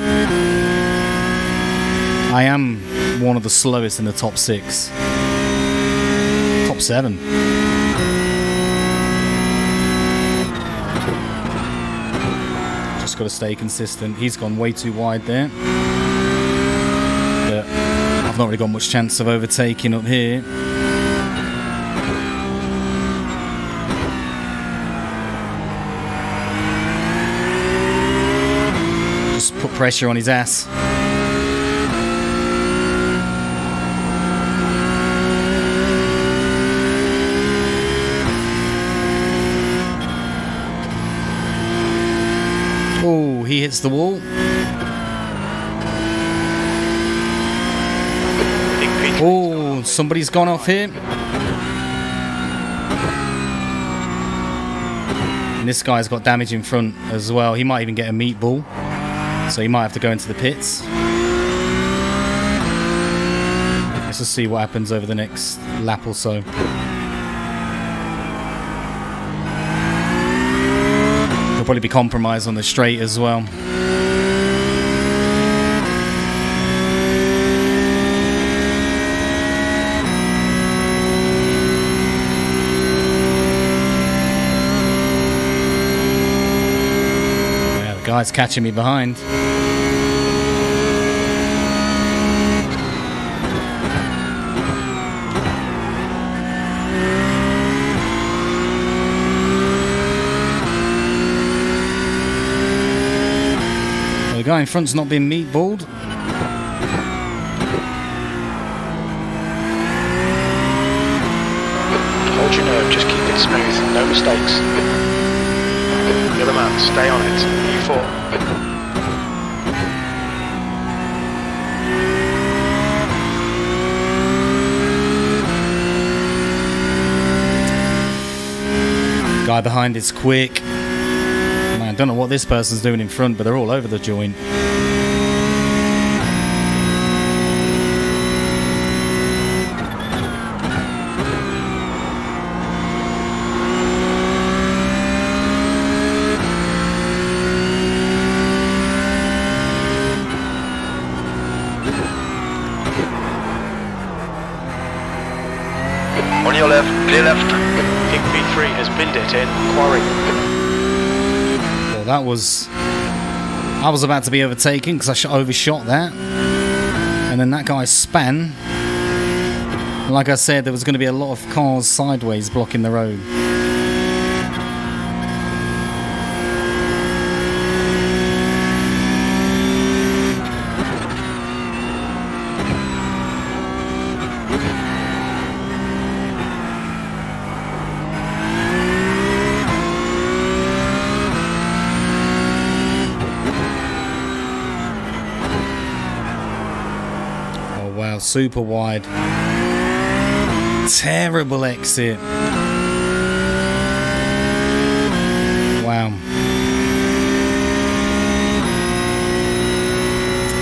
I am one of the slowest in the top 6. Top 7. Just got to stay consistent. He's gone way too wide there. But I've not really got much chance of overtaking up here. Just put pressure on his ass. Oh, he hits the wall. Oh, somebody's gone off here. And this guy's got damage in front as well. He might even get a meatball. So he might have to go into the pits. Let's just see what happens over the next lap or so. He'll probably be compromised on the straight as well. Yeah, the guy's catching me behind. The guy in front's not been meatballed. Hold your nerve, just keep it smooth, no mistakes. You're the man, stay on it. P4. Guy behind is quick. Man, I don't know what this person's doing in front, but they're all over the joint. On your left, clear left. King P3 has binned it in quarry. Well, that was... I was about to be overtaken because I overshot that. And then that guy span. And like I said, there was going to be a lot of cars sideways blocking the road. Wow, super wide. Terrible exit. Wow.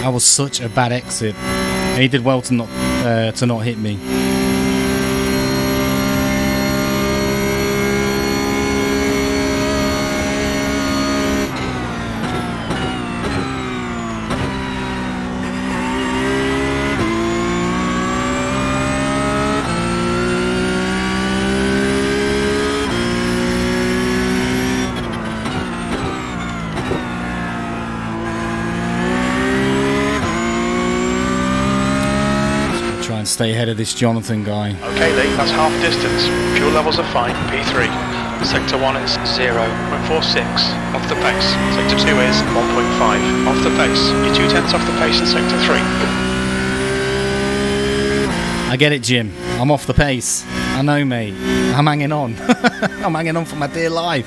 That was such a bad exit. And he did well to not hit me. Stay ahead of this Jonathan guy. Okay, Lee, that's half distance. Fuel levels are fine. P3. Sector 1 is 0.46 off the pace. Sector 2 is 1.5 off the pace. You're 2/10 off the pace in Sector 3. I get it, Jim. I'm off the pace. I know, mate. I'm hanging on. I'm hanging on for my dear life.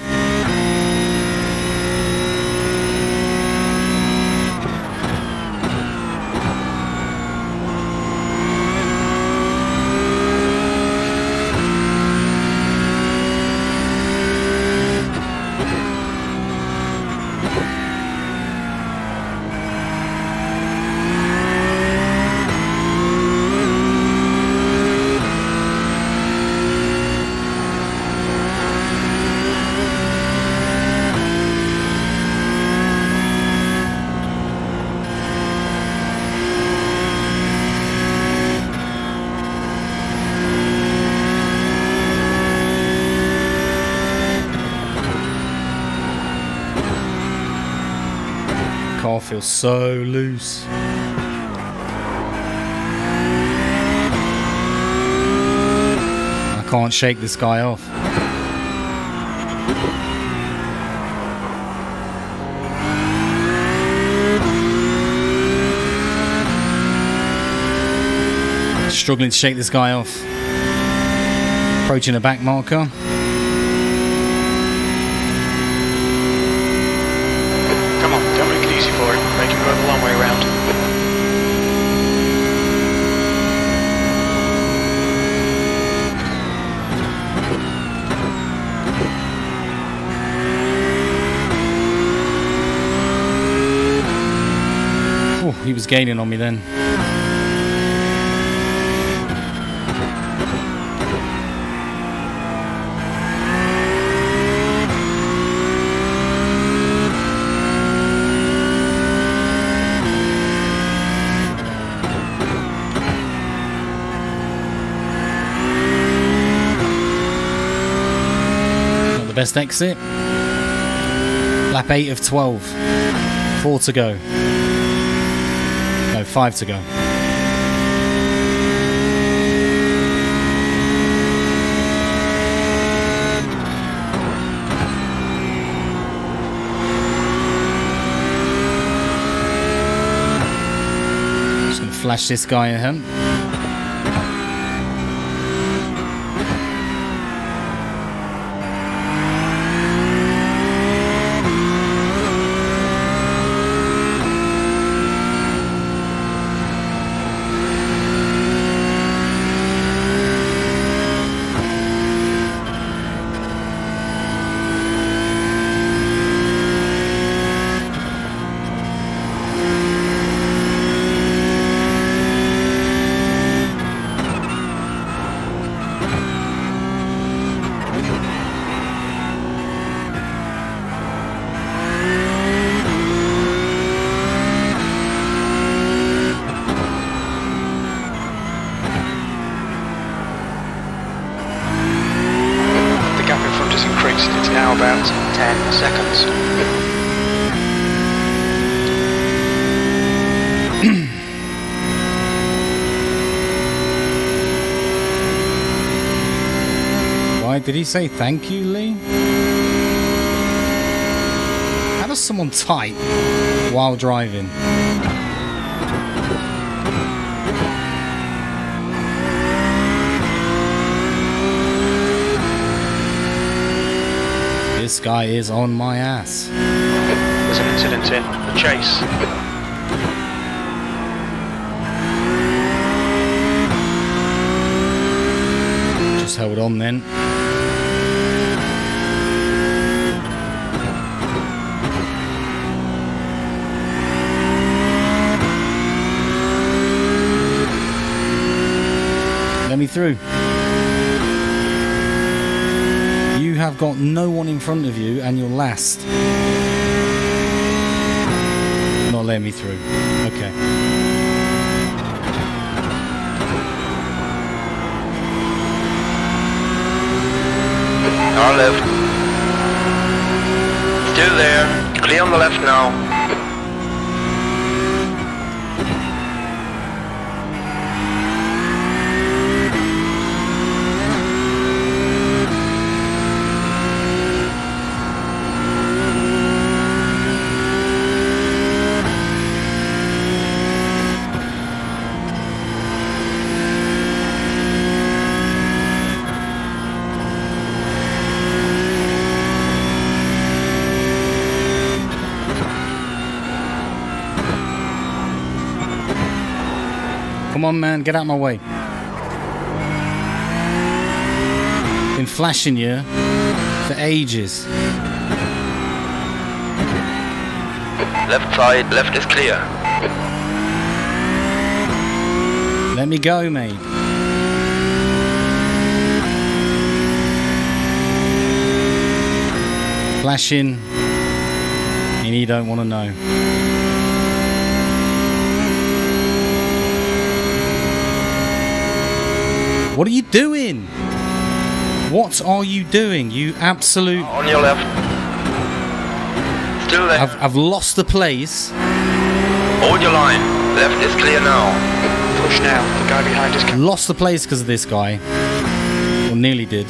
car feels so loose. I can't shake this guy off. Struggling to shake this guy off. Approaching a back marker. Come on, don't make it easy for him. Make him go the long way around. Oh, he was gaining on me then. Best exit. Lap 8 of 12. 4 to go. No, 5 to go. Just gonna flash this guy ahead. It's now about 10 seconds. Why did he say thank you, Lee? How does someone type while driving? This guy is on my ass. There's an incident in the chase. Just hold on then. Let me through. You have got no one in front of you and you're last. Not letting me through. Okay. Our left. Still there. Clear on the left now. Come on, man, get out of my way. Been flashing you for ages. Left side, left is clear. Let me go, mate. Flashing, and you don't want to know. What are you doing? What are you doing? You absolute... On your left. Still there. I've lost the place. Hold your line. Left is clear now. Push now. The guy behind is... Lost the place because of this guy. Or nearly did.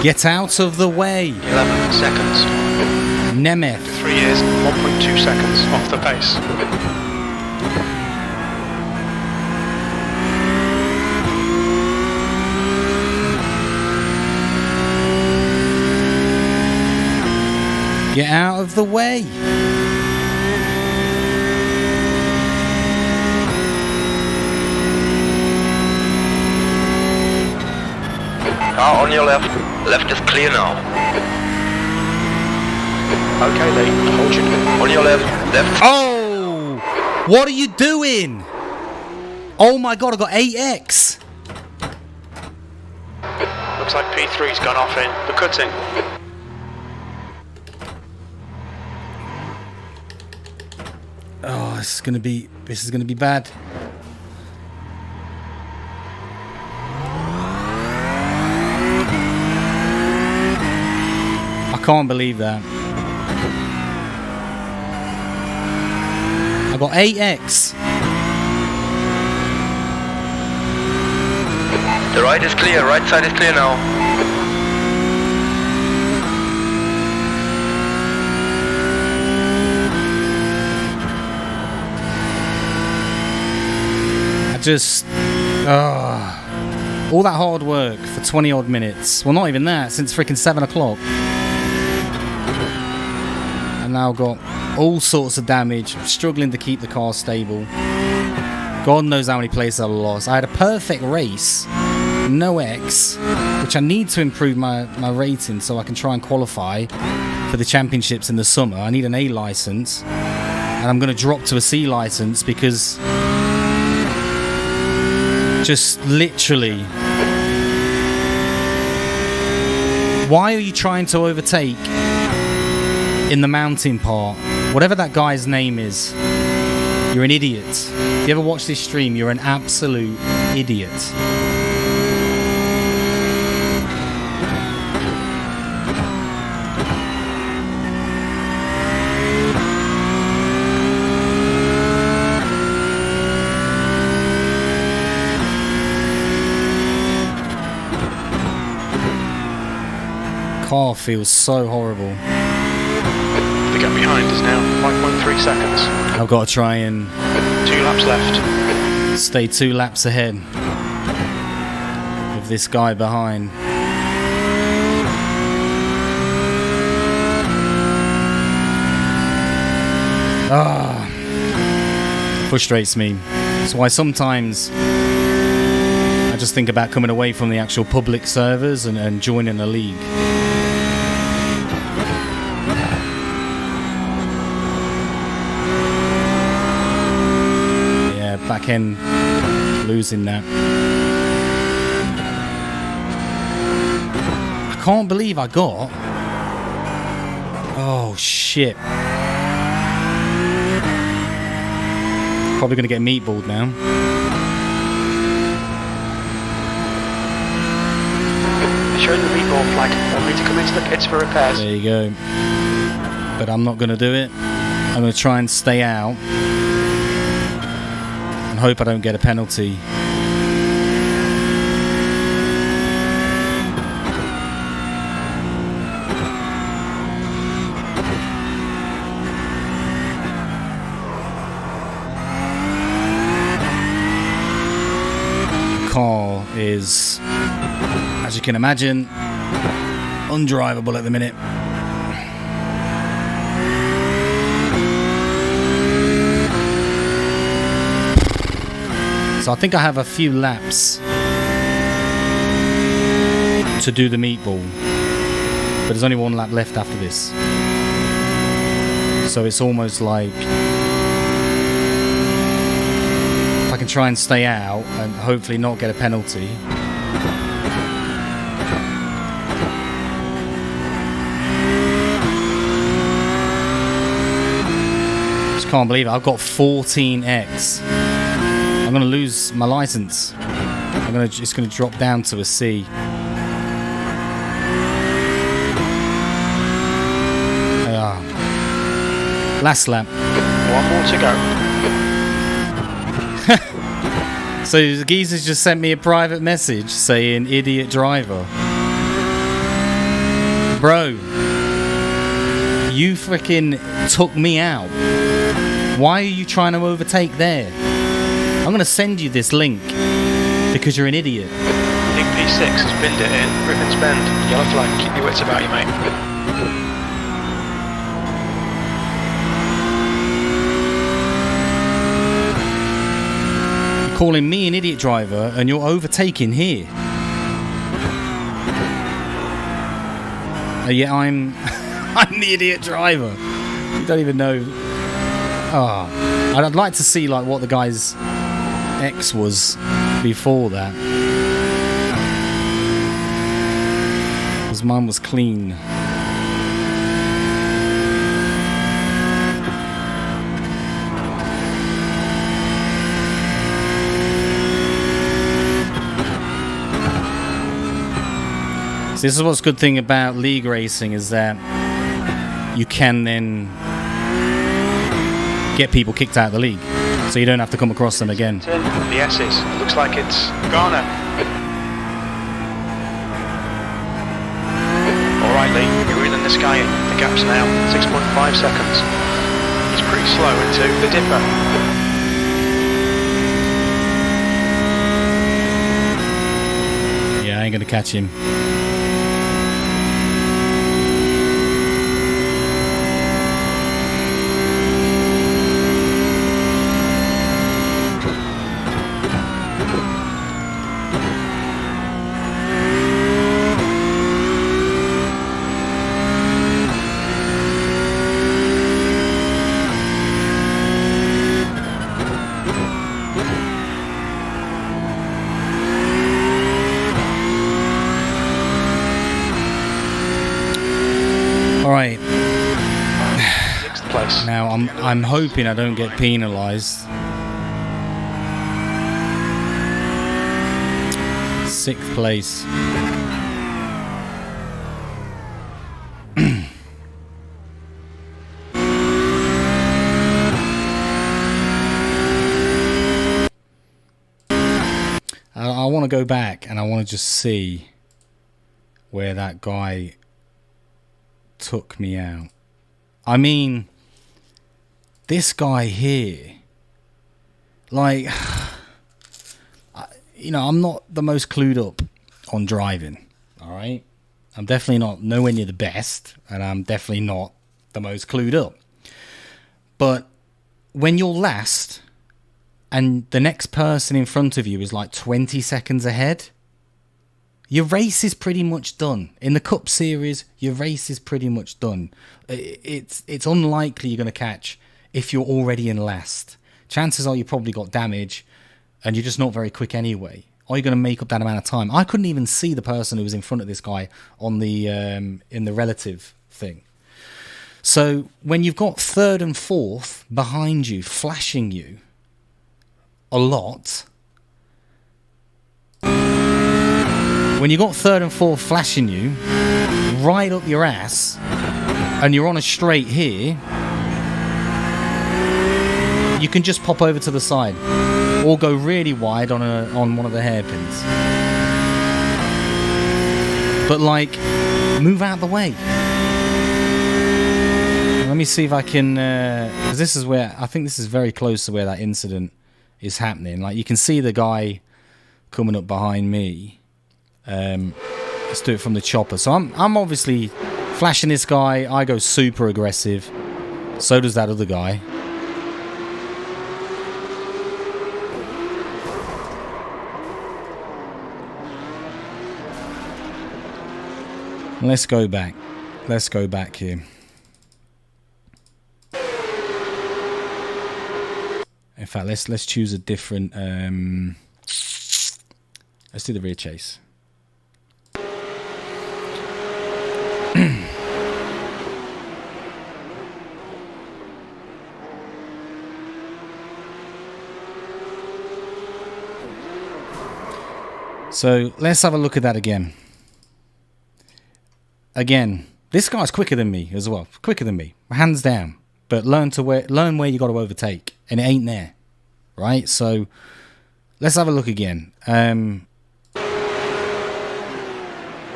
Get out of the way. 11 seconds. Nemeth. 3 years, 1.2 seconds off the pace. Get out of the way. Car on your left. Left is clear now. Okay, Lee, hold your... On your left. Left. Oh! What are you doing? Oh my god, I got 8x. Looks like P3's gone off in the cutting. Oh, this is gonna be bad. I can't believe that. I got 8x. The right is clear. Right side is clear now. Just all that hard work for 20 odd minutes. Well, not even that, since freaking 7 o'clock. And now got all sorts of damage, struggling to keep the car stable. God knows how many places I lost. I had a perfect race, no X, which I need to improve my rating so I can try and qualify for the championships in the summer. I need an A license, and I'm going to drop to a C license because just literally, why are you trying to overtake in the mountain part? Whatever that guy's name is, you're an idiot. If you ever watch this stream, you're an absolute idiot. Car feels so horrible. The gap behind is now 5.3 seconds. I've got to try and 2 laps left. stay 2 laps ahead of this guy behind. Frustrates me. That's why sometimes I just think about coming away from the actual public servers and joining a league. Back end losing that. I can't believe I got... Oh shit. Probably gonna get meatballed now. Showing the meatball flag. Want me to come into the pits for repairs? There you go. But I'm not gonna do it. I'm gonna try and stay out. Hope I don't get a penalty. Car is, as you can imagine, undrivable at the minute. So I think I have a few laps to do the meatball, but there's only 1 lap left after this. So it's almost like if I can try and stay out and hopefully not get a penalty. Just can't believe it. I've got 14x. I'm going to lose my license. It's going to drop down to a C. Last lap. One more to go. So the geezer's just sent me a private message saying idiot driver. Bro, you freaking took me out. Why are you trying to overtake there? I'm going to send you this link because you're an idiot. Big P6 has binned it in Griffin's Bend. Yellow flag, keep your wits about you, mate. Calling me an idiot driver and you're overtaking here. Yeah, I'm the idiot driver. You don't even know. Oh, I'd like to see like what the guy's X was before that. Because mine was clean. This is what's good thing about league racing is that you can then get people kicked out of the league, so you don't have to come across them again. The S's. It looks like it's Garner. All right, Lee, you're reeling this guy in. The gap's now 6.5 seconds. He's pretty slow into the dipper. Yeah, I ain't gonna catch him. Right. Sixth place. Now I'm hoping I don't get penalised. 6th place. I want to go back and I want to just see where that guy took me out. I mean, this guy here, like, you know, I'm not the most clued up on driving, all right? I'm definitely not nowhere near the best, and I'm definitely not the most clued up. But when you're last and the next person in front of you is like 20 seconds ahead, your race is pretty much done. In the Cup Series, your race is pretty much done. It's unlikely you're going to catch if you're already in last. Chances are you probably got damage and you're just not very quick anyway. Are you going to make up that amount of time? I couldn't even see the person who was in front of this guy on the in the relative thing. So when you've got 3rd and 4th behind you, flashing you a lot... When you got 3rd and 4th flashing you right up your ass and you're on a straight here, you can just pop over to the side or go really wide on one of the hairpins. But like, move out the way. Let me see if I can, because this is where, I think this is very close to where that incident is happening. Like, you can see the guy coming up behind me. Let's do it from the chopper. So I'm obviously flashing this guy. I go super aggressive. So does that other guy. Let's go back. Let's go back here. In fact, let's choose a different. Let's do the rear chase. So let's have a look at that again. Again, this guy's quicker than me as well. Quicker than me, hands down. but learn where you got to overtake, and it ain't there, right? So let's have a look again.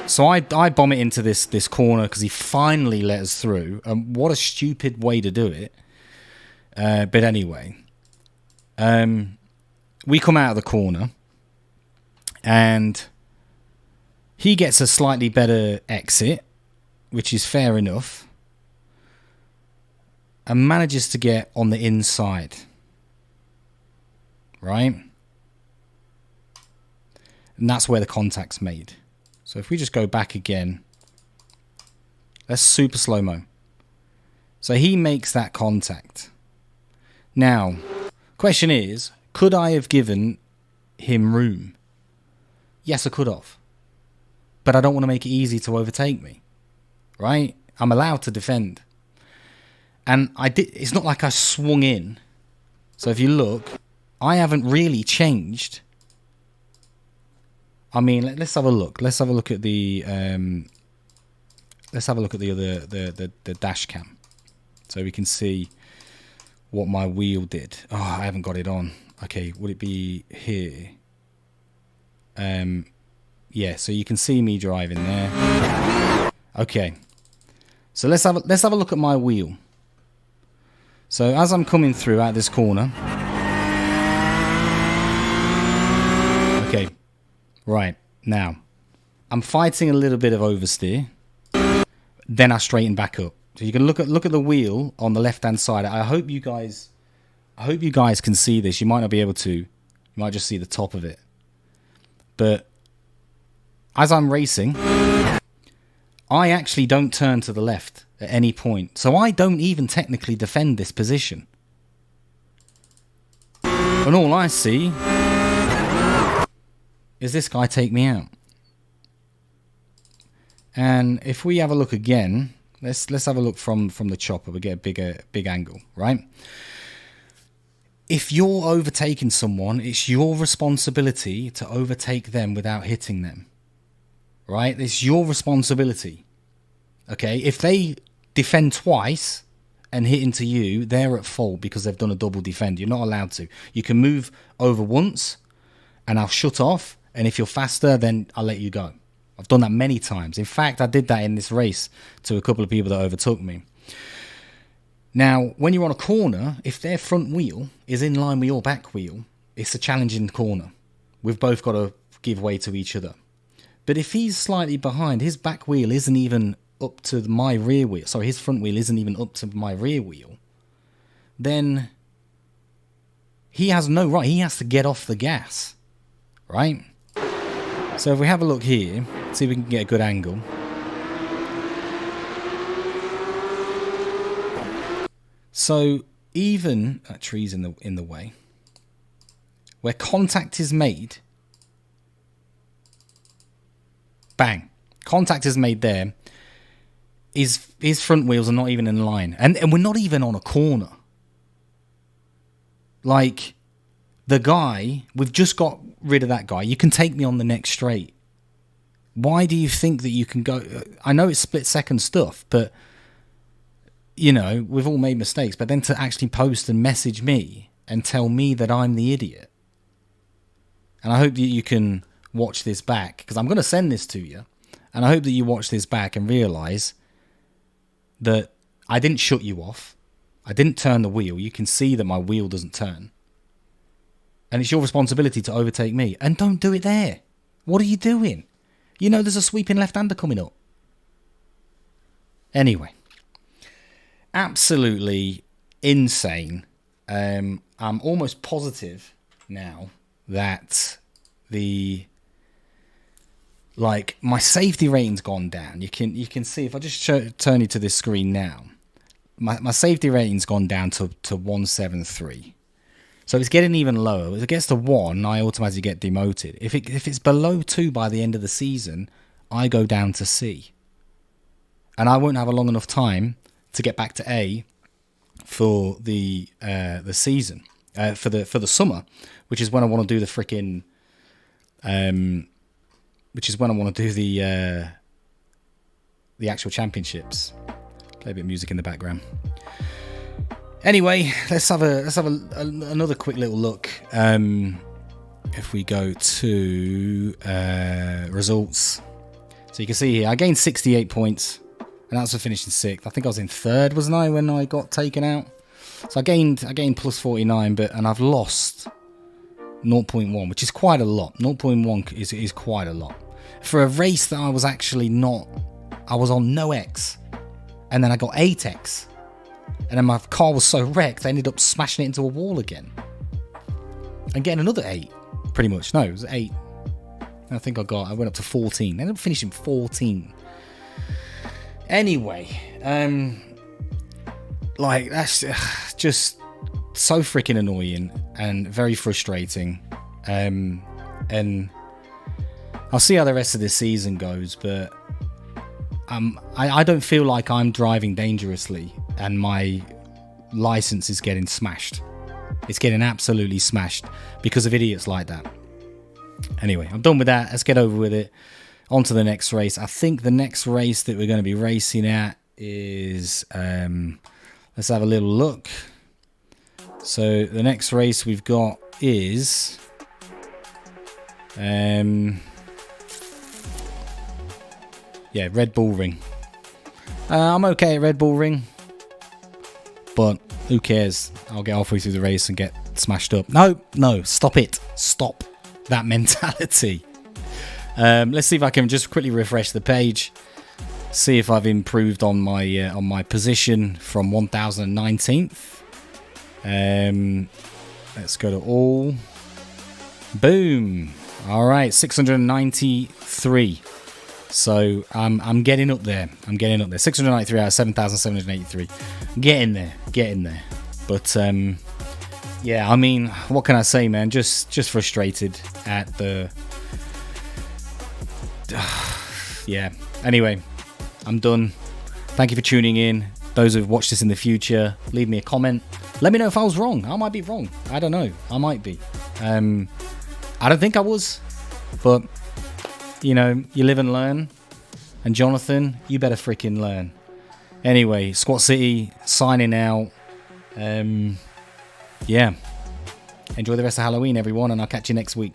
So I bomb it into this corner because he finally let us through. What a stupid way to do it. But anyway, we come out of the corner, and he gets a slightly better exit, which is fair enough, and manages to get on the inside, right? And that's where the contact's made. So if we just go back again, let's super slow-mo. So he makes that contact. Now, question is, could I have given him room? Yes, I could have. But I don't want to make it easy to overtake me, right? I'm allowed to defend. And it's not like I swung in. So if you look, I haven't really changed. I mean, let's have a look. Let's have a look at the the dash cam, so we can see what my wheel did. Oh, I haven't got it on. Okay, would it be here? Yeah. So you can see me driving there. Okay. So let's have a look at my wheel. So as I'm coming through out this corner. Okay. Right, now, I'm fighting a little bit of oversteer, then I straighten back up. So you can look at the wheel on the left-hand side. I hope you guys can see this. You might not be able to. You might just see the top of it. But as I'm racing, I actually don't turn to the left at any point. So I don't even technically defend this position. And all I see is this guy take me out. And if we have a look again, let's have a look from the chopper. We get a big angle, right? If you're overtaking someone, it's your responsibility to overtake them without hitting them, right? It's your responsibility. Okay, if they defend twice and hit into you, they're at fault because they've done a double defend. You're not allowed to. You can move over once and I'll shut off. And if you're faster, then I'll let you go. I've done that many times. In fact, I did that in this race to a couple of people that overtook me. Now, when you're on a corner, if their front wheel is in line with your back wheel, it's a challenging corner. We've both got to give way to each other. But if he's slightly behind, his back wheel isn't even up to my rear wheel. Sorry, his front wheel isn't even up to my rear wheel. Then he has no right. He has to get off the gas, right? So if we have a look here, see if we can get a good angle. So even that tree's in the way, where contact is made, bang, contact is made there. His front wheels are not even in line, and we're not even on a corner. Like, the guy, we've just got rid of that guy. You can take me on the next straight. Why do you think that you can go? I know it's split second stuff, but, you know, we've all made mistakes. But then to actually post and message me and tell me that I'm the idiot. And I hope that you can watch this back, because I'm going to send this to you. And I hope that you watch this back and realise that I didn't shut you off. I didn't turn the wheel. You can see that my wheel doesn't turn. And it's your responsibility to overtake me. And don't do it there. What are you doing? You know there's a sweeping left-hander coming up. Anyway. Absolutely insane. I'm almost positive now that my safety rating's gone down. You can see, if I just turn you to this screen now, my safety rating's gone down to 173. So it's getting even lower. If it gets to 1, I automatically get demoted. If it's below 2 by the end of the season, I go down to C. And I won't have a long enough time to get back to A for the season, for the summer, which is when I want to do the freaking, which is when I want to do the actual championships. Play a bit of music in the background. Anyway, let's have another quick little look. If we go to results, so you can see here I gained 68 points, and that's for finishing 6th. I think I was in 3rd, wasn't I, when I got taken out? So I gained plus 49, and I've lost 0.1, which is quite a lot. 0.1 is quite a lot for a race that I was actually not. I was on no X, and then I got 8X, and then my car was so wrecked I ended up smashing it into a wall again and getting another 8. Pretty much. No, it was 8. I think I went up to 14. I ended up finishing 14. Anyway, like, that's just so freaking annoying and very frustrating. And I'll see how the rest of this season goes, but I don't feel like I'm driving dangerously and my license is getting smashed. It's getting absolutely smashed because of idiots like that. Anyway, I'm done with that. Let's get over with it. On to the next race. I think the next race that we're going to be racing at is... let's have a little look. So the next race we've got is... yeah, Red Bull Ring. I'm okay at Red Bull Ring, but who cares? I'll get halfway through the race and get smashed up. No, stop it. Stop that mentality. Let's see if I can just quickly refresh the page. See if I've improved on my position from 1019th. Let's go to all. Boom. All right, 693. So I'm getting up there. 693 out of 7,783. Getting there. But yeah, I mean, what can I say, man? Just frustrated at the. Yeah. Anyway, I'm done. Thank you for tuning in. Those who've watched this in the future, leave me a comment. Let me know if I was wrong. I might be wrong. I don't know. I might be. I don't think I was, but. You know, you live and learn. And Jonathan, you better freaking learn. Anyway, Squat City signing out. Yeah. Enjoy the rest of Halloween, everyone, and I'll catch you next week.